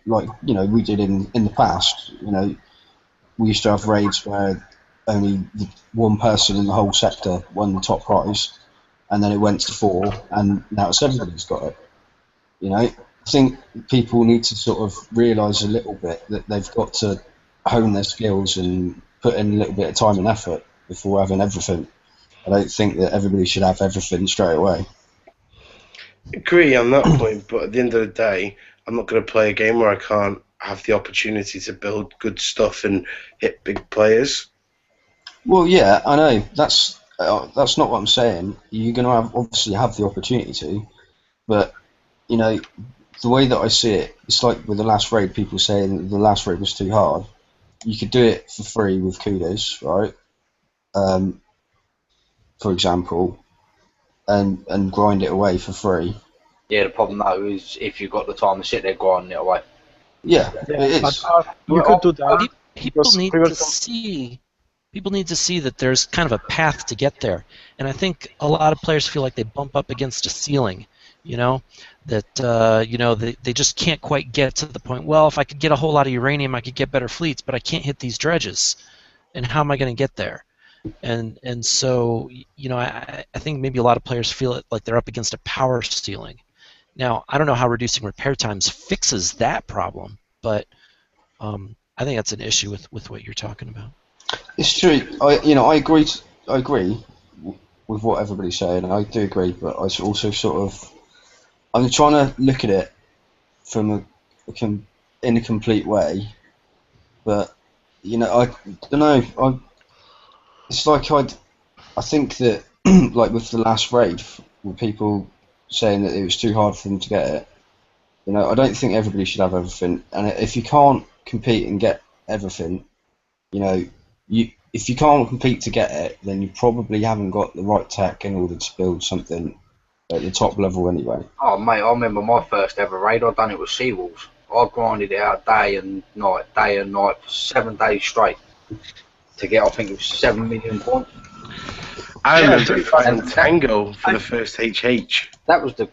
S2: Like we did in the past. We used to have raids where only one person in the whole sector won the top prize, and then it went to 4, and now everybody's got it. I think people need to sort of realise a little bit that they've got to hone their skills and put in a little bit of time and effort before having everything. I don't think that everybody should have everything straight away.
S4: Agree on that point, but at the end of the day, I'm not going to play a game where I can't have the opportunity to build good stuff and hit big players.
S2: Well, yeah, I know. That's not what I'm saying. You're going to obviously have the opportunity to, but the way that I see it, it's like with the last raid, people saying that the last raid was too hard. You could do it for free with kudos, right? For example, and grind it away for free.
S6: Yeah, the problem though is if you've got the time to sit there grinding it away.
S2: Yeah, it is.
S3: You could do that.
S5: People need to see that there's kind of a path to get there, and I think a lot of players feel like they bump up against a ceiling. That they just can't quite get to the point. Well, if I could get a whole lot of uranium, I could get better fleets, but I can't hit these dredges, and how am I going to get there? And so I think maybe a lot of players feel it like they're up against a power ceiling. Now, I don't know how reducing repair times fixes that problem, but I think that's an issue with what you're talking about.
S2: It's true. I agree with what everybody's saying. I do agree, but I also I'm trying to look at it from in a complete way, but I don't know. It's like I think that like with the last raid, with people saying that it was too hard for them to get it. I don't think everybody should have everything, and if you can't compete and get everything, if you can't compete to get it, then you probably haven't got the right tech in order to build something at the top level anyway.
S6: Oh mate, I remember my first ever raid. I done it with Seawolves. I grinded it out day and night for 7 days straight to get, I think it was 7 million points.
S4: I remember playing Tango for the first HH.
S6: That was a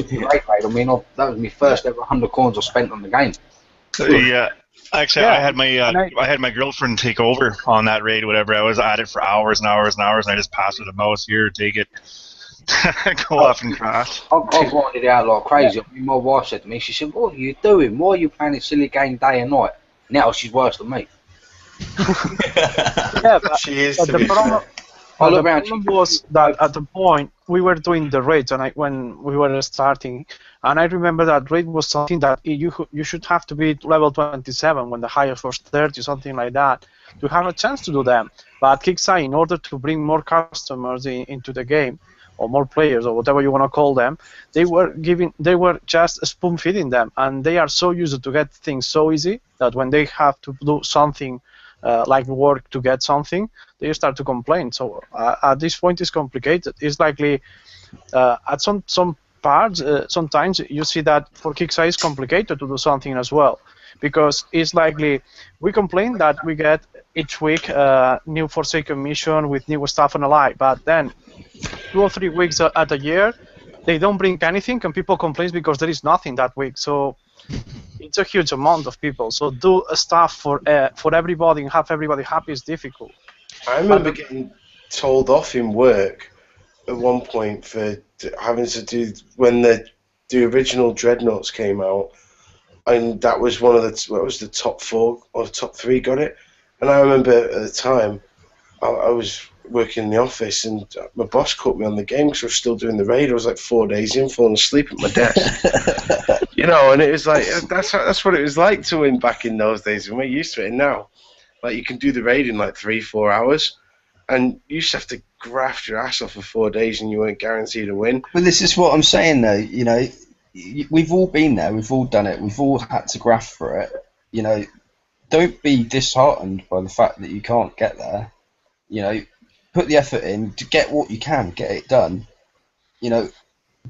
S6: great raid. I mean, that was my first ever 100 coins I spent on the game.
S7: Yeah. Actually, I had my girlfriend take over on that raid. Whatever, I was at it for hours and hours and hours, and I just passed her the mouse. Here, take it. Go off and crash.
S6: I grinded it out like crazy. I mean, my wife said to me, she said, "What are you doing? Why are you playing this silly game day and night?" Now she's worse than me.
S3: Yeah, but,
S8: She is.
S3: but
S8: To
S3: the
S8: be
S3: problem,
S8: fair.
S3: but the problem was that at the point we were doing the raids, and when we were starting, and I remember that raid was something that you should have to be level 27 when the highest was 30, something like that, to have a chance to do them. But Kicksai, in order to bring more customers into the game, or more players, or whatever you want to call them, they were just spoon feeding them, and they are so used to get things so easy that when they have to do something like work to get something, they start to complain. So at this point, it's complicated. It's likely at some parts, sometimes you see that for Kicksai it's complicated to do something as well, because it's likely we complain that we get each week new Forsaken mission with new stuff and a lot, but then 2 or 3 weeks at a year, they don't bring anything, and people complain because there is nothing that week. So it's a huge amount of people. So do stuff for everybody and have everybody happy is difficult.
S4: I remember getting told off in work at one point for having to do when the original Dreadnoughts came out, and that was one of the top 4 or top 3 got it. And I remember at the time I was working in the office, and my boss caught me on the game because I was still doing the raid. I was like 4 days in, falling asleep at my desk. And it was like that's what it was like to win back in those days. And we're used to it. And now, like, you can do the raid in like 3-4 hours, and you just have to graft your ass off for 4 days, and you weren't guaranteed a win.
S2: But this is what I'm saying, though. We've all been there. We've all done it. We've all had to graft for it. Don't be disheartened by the fact that you can't get there. Put the effort in to get what you can, get it done.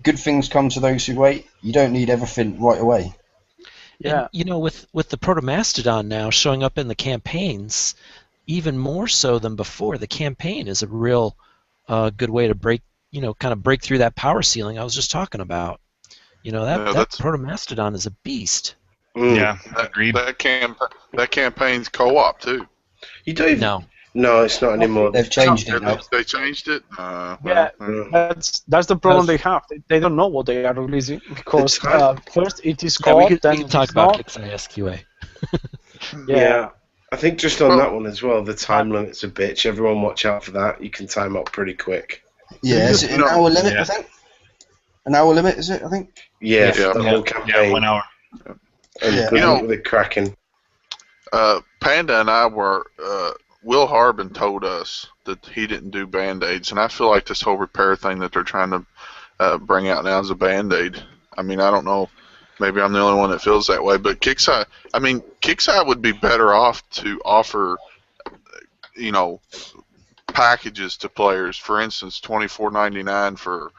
S2: Good things come to those who wait. You don't need everything right away.
S5: Yeah. And, with the Protomastodon now showing up in the campaigns, even more so than before, the campaign is a real good way to break through that power ceiling I was just talking about. That Protomastodon is a beast.
S7: Yeah, agreed.
S1: That campaign's co-op too.
S4: You don't even. No, it's not anymore.
S2: They've changed it now.
S1: They changed it?
S3: That's the problem they have. They don't know what they are releasing, because first it is called,
S5: we
S3: then
S5: can talk about Kicksai SQA.
S4: Yeah. I think just on that one as well, the time limit's a bitch. Everyone watch out for that. You can time out pretty quick.
S2: Yeah, is it an hour limit, I think? An hour limit, is it, I think?
S4: Yeah, the whole campaign.
S7: Yeah, 1 hour.
S4: And with cracking.
S1: Panda and I were... Will Harbin told us that he didn't do Band-Aids, and I feel like this whole repair thing that they're trying to bring out now is a Band-Aid. I mean, I don't know. Maybe I'm the only one that feels that way, but Kicksai would be better off to offer, packages to players. For instance, $24.99 for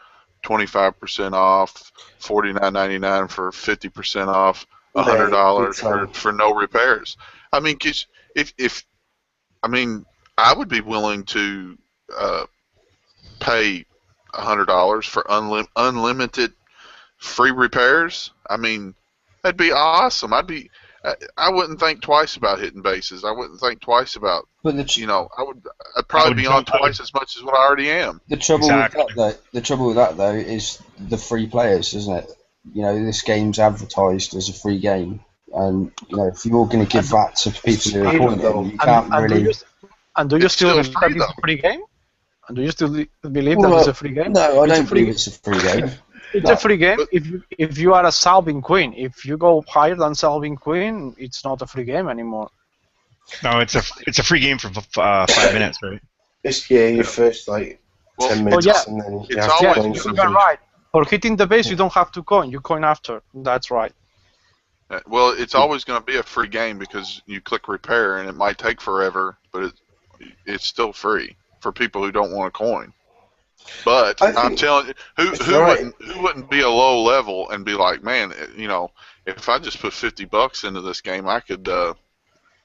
S1: 25% off, $49.99 for 50% off, $100 for no repairs. I mean, I would be willing to pay $100 for unlimited free repairs. I mean, that'd be awesome. I wouldn't think twice about hitting bases. I wouldn't think twice about, I'd probably be on twice as much as what I already am.
S2: The trouble with that though is the free players, isn't it? This game's advertised as a free game. And if you're going to give that to people who are playing it, you can't really.
S3: Do you still believe that it's a free game? And do you still believe that it's a free game?
S2: No, I don't believe it's a free game.
S3: It's a free game if you are a Salving Queen. If you go higher than Salving Queen, it's not a free game anymore.
S7: No, it's a free game for 5 minutes, right?
S4: It's your first like 10 minutes,
S3: yeah.
S4: and then you
S1: It's
S4: have to
S1: always
S4: coin
S1: gonna
S4: something.
S3: You're right. For hitting the base, you don't have to coin. You coin after. That's right.
S1: Well, it's always going to be a free game because you click repair and it might take forever, but it's still free for people who don't want to coin. But I'm telling you, who wouldn't be a low level and be like, man, you know, if I just put $50 into this game, I could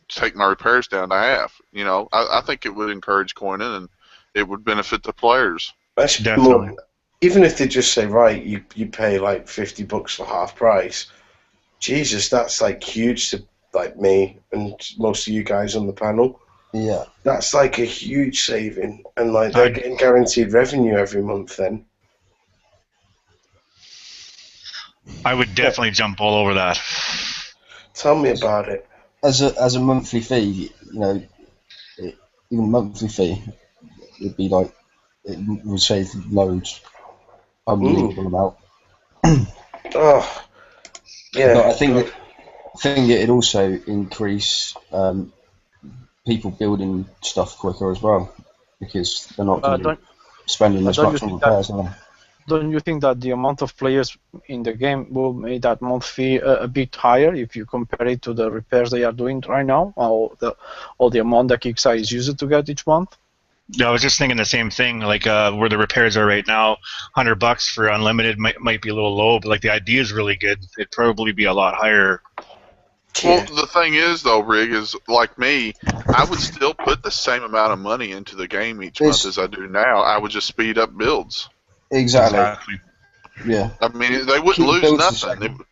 S1: take my repairs down to half. You know, I think it would encourage coining and it would benefit the players.
S7: Definitely.
S4: Even if they just say, right, you pay like $50 for half price. Jesus, that's like huge to like me and most of you guys on the panel.
S2: Yeah.
S4: That's like a huge saving, and like they're getting guaranteed revenue every month then.
S7: I would definitely jump all over that.
S4: Tell me about it.
S2: As a monthly fee, you know, even monthly fee, it'd be like it would save loads, unbelievable amount.
S4: Oh, yeah.
S2: But I think it'd also increase people building stuff quicker as well because they're not going to be spending as much on repairs.
S3: Don't you think that the amount of players in the game will make that month fee a bit higher if you compare it to the repairs they are doing right now, or the amount that Kickstarter is used to get each month?
S7: Yeah, I was just thinking the same thing. Like where the repairs are right now, $100 for unlimited might be a little low, but like the idea is really good. It'd probably be a lot higher.
S1: Well, the thing is, though, Rig, is like me, I would still put the same amount of money into the game each month as I do now. I would just speed up builds.
S2: Exactly. Yeah.
S1: I mean, they wouldn't lose nothing.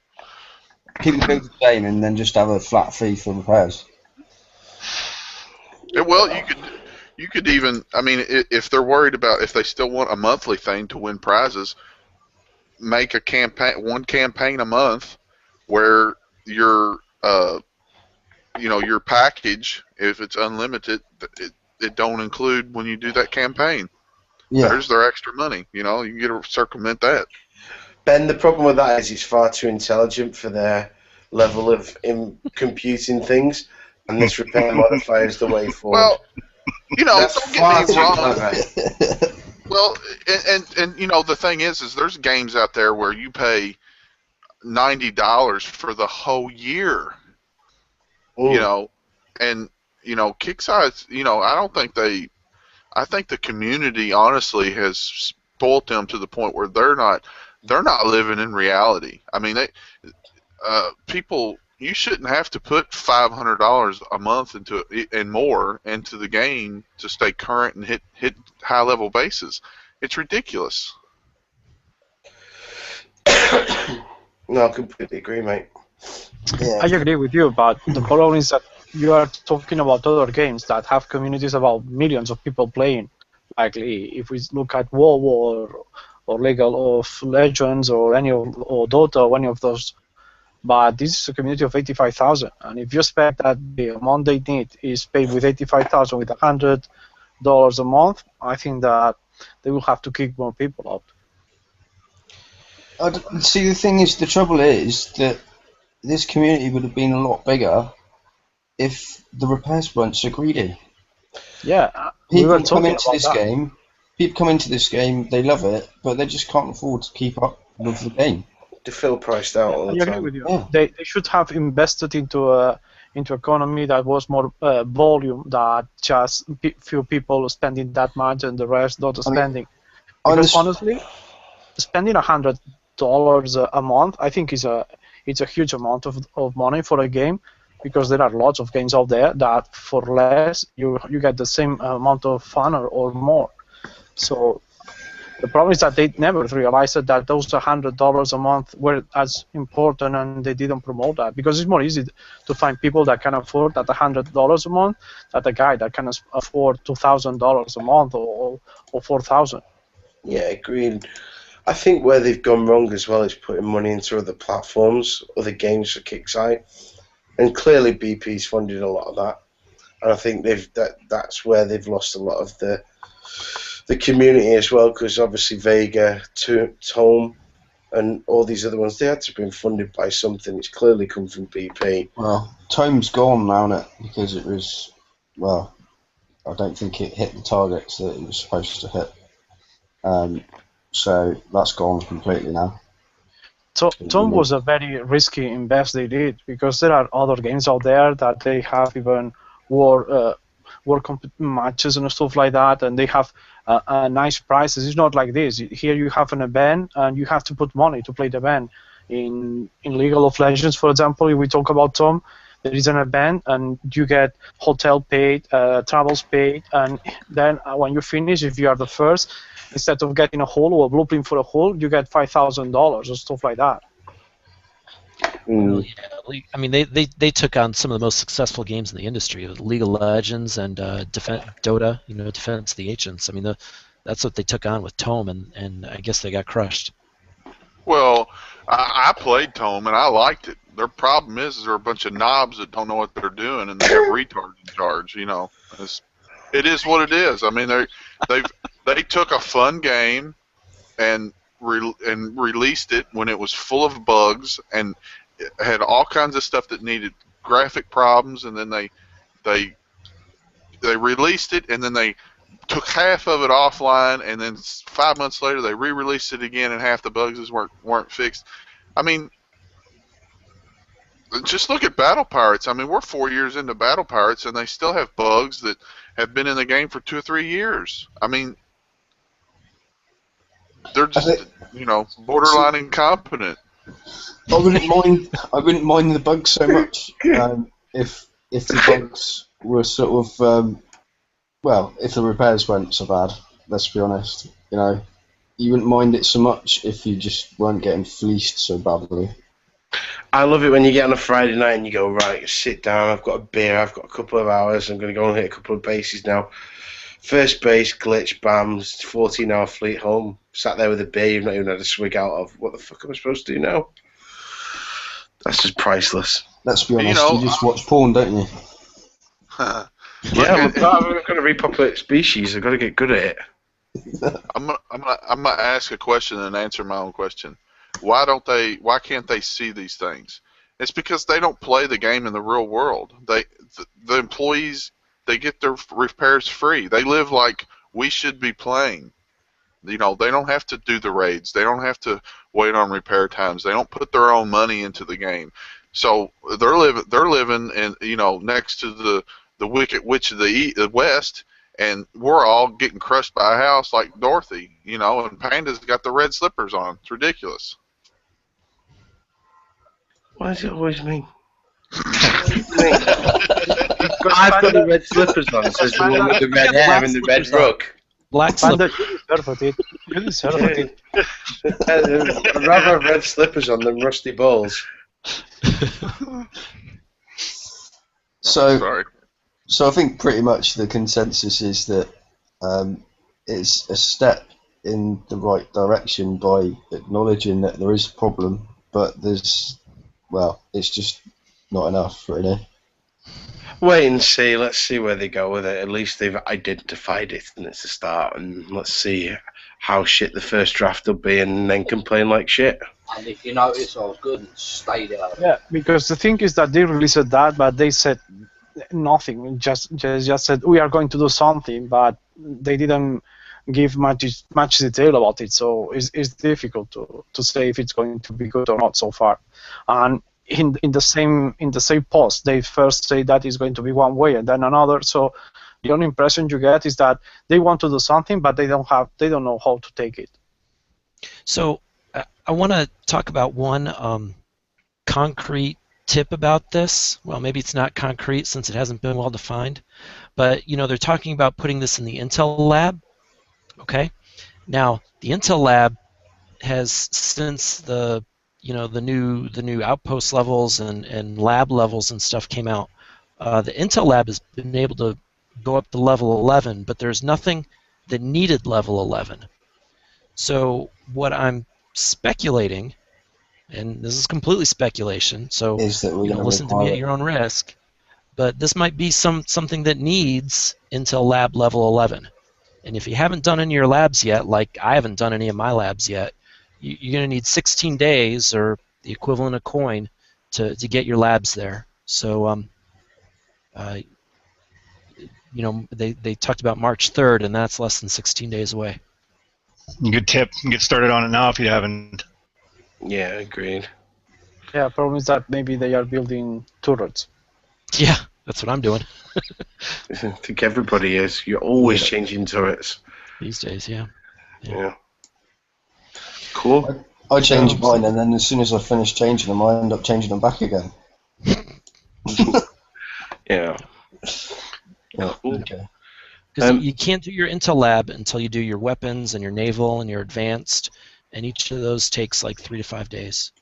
S2: Keep the build the same and then just have a flat fee for repairs.
S1: Yeah, well, you could even, I mean, if they're worried about if they still want a monthly thing to win prizes, make one campaign a month where your your package, if it's unlimited, it don't include when you do that campaign. Yeah. There's their extra money. You know, you can get to circumvent that.
S4: Ben, the problem with that is it's far too intelligent for their level of computing things, and this repair modifier is the way forward.
S1: Well, you know, don't get me wrong. Well, and you know, the thing is there's games out there where you pay $90 for the whole year. Ooh. You know, and you know, Kickstarter, you know, I think the community honestly has spoiled them to the point where they're not living in reality. I mean, people, you shouldn't have to put $500 a month into and more into the game to stay current and hit high level bases. It's ridiculous.
S4: No, I completely agree, mate.
S3: Yeah. I agree with you, but the problem is that you are talking about other games that have communities about millions of people playing. Like if we look at WoW or League of Legends or or Dota or any of those, but this is a community of 85,000, and if you expect that the amount they need is paid with 85,000 with $100 a month, I think that they will have to kick more people out.
S2: See, the trouble is that this community would have been a lot bigger if the repairs weren't so greedy.
S3: Yeah,
S2: people come into this game, they love it, but they just can't afford to keep up with the game.
S4: They feel priced out all the time.
S3: I agree with you. Yeah. They should have invested into economy that was more volume, that just few people spending that much and the rest not spending. Because honestly, spending $100 a month, I think it's a huge amount of money for a game, because there are lots of games out there that for less you get the same amount of fun or more. So the problem is that they never realized that those $100 a month were as important, and they didn't promote that, because it's more easy to find people that can afford that $100 a month than a guy that can afford $2,000 a month or $4,000.
S4: Yeah, agreed. I think where they've gone wrong as well is putting money into other platforms, other games for Kickstarter, and clearly BP's funded a lot of that. And I think that's where they've lost a lot of the community as well, because obviously Vega, Tome, and all these other ones, they had to have been funded by something. It's clearly come from BP.
S2: Well, Tome's gone now, isn't it? Because it was, well, I don't think it hit the targets that it was supposed to hit. So that's gone completely now.
S3: Tom was a very risky invest they did, because there are other games out there that they have even war matches and stuff like that, and they have nice prices. It's not like this. Here you have an event and you have to put money to play the event. In League of Legends, for example, if we talk about Tom, there is an event and you get hotel paid, travels paid, and then when you finish, if you are the first, instead of getting a hole or a blueprint for a hole, you get $5,000 or stuff like that.
S5: Well, yeah, I mean, they took on some of the most successful games in the industry, League of Legends and Dota, Defense of the Ancients. I mean, that's what they took on with Tome, and I guess they got crushed.
S1: Well, I played Tome and I liked it. Their problem is they're a bunch of knobs that don't know what they're doing, and they have retards in charge. It is what it is. I mean, they took a fun game and released it when it was full of bugs and it had all kinds of stuff that needed graphic problems, and then they released it, and then they took half of it offline, and then 5 months later they re-released it again, and half the bugs weren't fixed. I mean, just look at Battle Pirates. I mean, we're 4 years into Battle Pirates, and they still have bugs that have been in the game for 2 or 3 years. I mean, they're just, borderline incompetent.
S2: I wouldn't mind the bugs so much if the bugs were sort of if the repairs weren't so bad. Let's be honest. You wouldn't mind it so much if you just weren't getting fleeced so badly.
S4: I love it when you get on a Friday night and you go, right, sit down, I've got a beer, I've got a couple of hours, I'm going to go and hit a couple of bases now. First base, glitch, bam, 14-hour fleet home. Sat there with a beer you've not even had a swig out of. What the fuck am I supposed to do now? That's just priceless.
S2: Let's be honest, you just watch porn, don't you?
S4: Yeah, I'm going to repopulate species. I've got to get good at it.
S1: I'm gonna ask a question and answer my own question. Why can't they see these things? It's because they don't play the game in the real world. The employees, they get their repairs free. They live like we should be playing. They don't have to do the raids. They don't have to wait on repair times. They don't put their own money into the game. So they're living in next to the Wicked Witch of the West, and we're all getting crushed by a house like Dorothy, and Panda's got the red slippers on. It's ridiculous.
S4: What does it always mean? I've got the red slippers on, says the one with the red hair and the red rug.
S5: Black slippers.
S3: You deserve it.
S4: I'd rather have red slippers on than rusty balls.
S2: So I think pretty much the consensus is that it's a step in the right direction by acknowledging that there is a problem, but it's just not enough, really.
S4: Wait and see. Let's see where they go with it. At least they've identified it, and it's a start. And let's see how shit the first draft will be, and then complain like shit.
S6: And if you notice, I was good and stayed out.
S3: Yeah, because the thing is that they released that, but they said nothing. Just said we are going to do something, but they didn't give much detail about it. So it's difficult to say if it's going to be good or not so far. And in the same post, they first say that it's going to be one way and then another. So the only impression you get is that they want to do something, but they don't know how to take it.
S5: So I want to talk about one concrete tip about this. Well, maybe it's not concrete since it hasn't been well defined, but they're talking about putting this in the Intel lab. Okay, now the Intel lab has, since the new outpost levels and lab levels and stuff came out, the Intel lab has been able to go up to level 11, but there's nothing that needed level 11. So what I'm speculating, and this is completely speculation, so listen to me at your own risk, but this might be something that needs Intel lab level 11. And if you haven't done any of your labs yet, like I haven't done any of my labs yet, you're going to need 16 days or the equivalent of coin to get your labs there. So, they talked about March 3rd, and that's less than 16 days away.
S7: Good tip. Get started on it now if you haven't.
S4: Yeah, agreed.
S3: Yeah, problem is that maybe they are building turrets.
S5: Yeah, that's what I'm doing.
S4: I think everybody is. You're always changing turrets.
S5: These days, yeah.
S4: Yeah. Cool.
S2: I change mine, and then as soon as I finish changing them, I end up changing them back again.
S4: Yeah.
S2: Yeah,
S4: Cool.
S2: okay.
S5: Because you can't do your intel lab until you do your weapons and your naval and your advanced, and each of those takes like 3 to 5 days.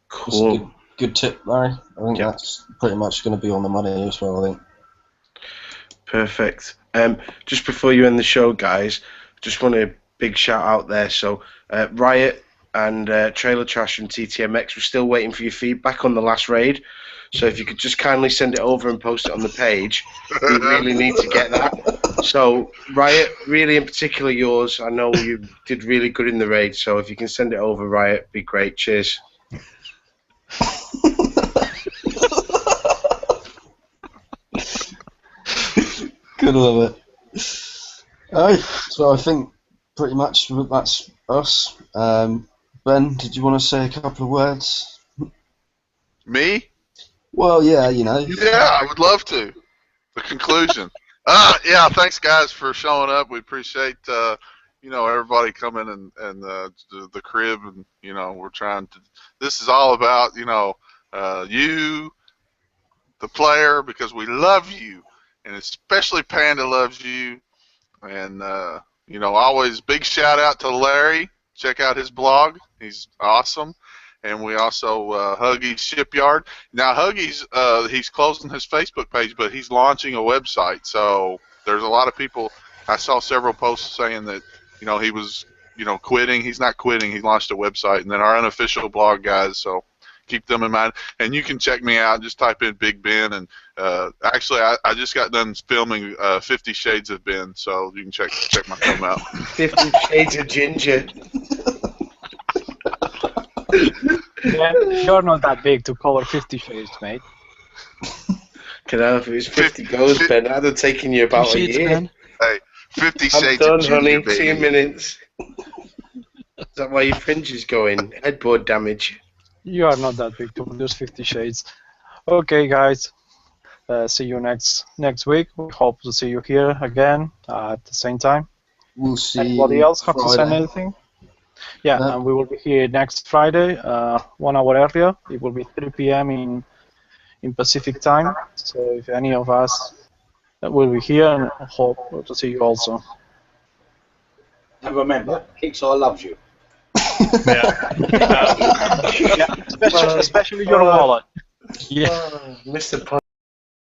S4: Cool.
S2: That's a good tip, Larry. I think that's pretty much going to be on the money as well, I think.
S4: Perfect. Just before you end the show, guys, just want a big shout out there. So, Riot and Trailer Trash and TTMX, we're still waiting for your feedback on the last raid. So if you could just kindly send it over and post it on the page, we really need to get that. So, Riot, really in particular yours, I know you did really good in the raid, so if you can send it over, Riot, be great. Cheers.
S2: Good, love it. Alright, so I think pretty much that's us. Ben, did you want to say a couple of words?
S1: Me?
S2: Well, yeah, you know.
S1: Yeah, I would love to. The conclusion. Yeah, thanks guys for showing up. We appreciate everybody coming and the crib, and we're trying to. This is all about you, the player, because we love you, and especially Panda loves you, and always big shout out to Larry. Check out his blog. He's awesome. And we also Huggy's Shipyard. Now Huggy's he's closing his Facebook page, but he's launching a website. So there's a lot of people. I saw several posts saying that he was quitting. He's not quitting. He launched a website, and then our unofficial blog guys. So keep them in mind. And you can check me out. Just type in Big Ben, and actually I just got done filming 50 Shades of Ben, so you can check my film out.
S4: 50 Shades of Ginger.
S3: Yeah, you're not that big to cover 50 shades, mate.
S4: If it was 50 goes, Ben, I'd have taken you about a year.
S5: Ben?
S1: Hey, 50
S4: I'm
S1: Shades
S4: done,
S1: of Ginger,
S4: honey.
S1: baby.
S4: 2 minutes. Is that why your fringe is going? Headboard damage.
S3: You are not that big to produce 50 shades. Okay, guys. See you next week. We hope to see you here again at the same time.
S2: We'll see.
S3: Anybody else have to send
S2: Friday.
S3: anything? Yeah, and we will be here next Friday, 1 hour earlier. It will be 3 p.m. in Pacific time. So if any of us will be here, and hope to see you also.
S6: And remember, Kickstarter loves you.
S7: Yeah.
S3: Yeah, especially your wallet.
S5: Yeah.
S4: Mr.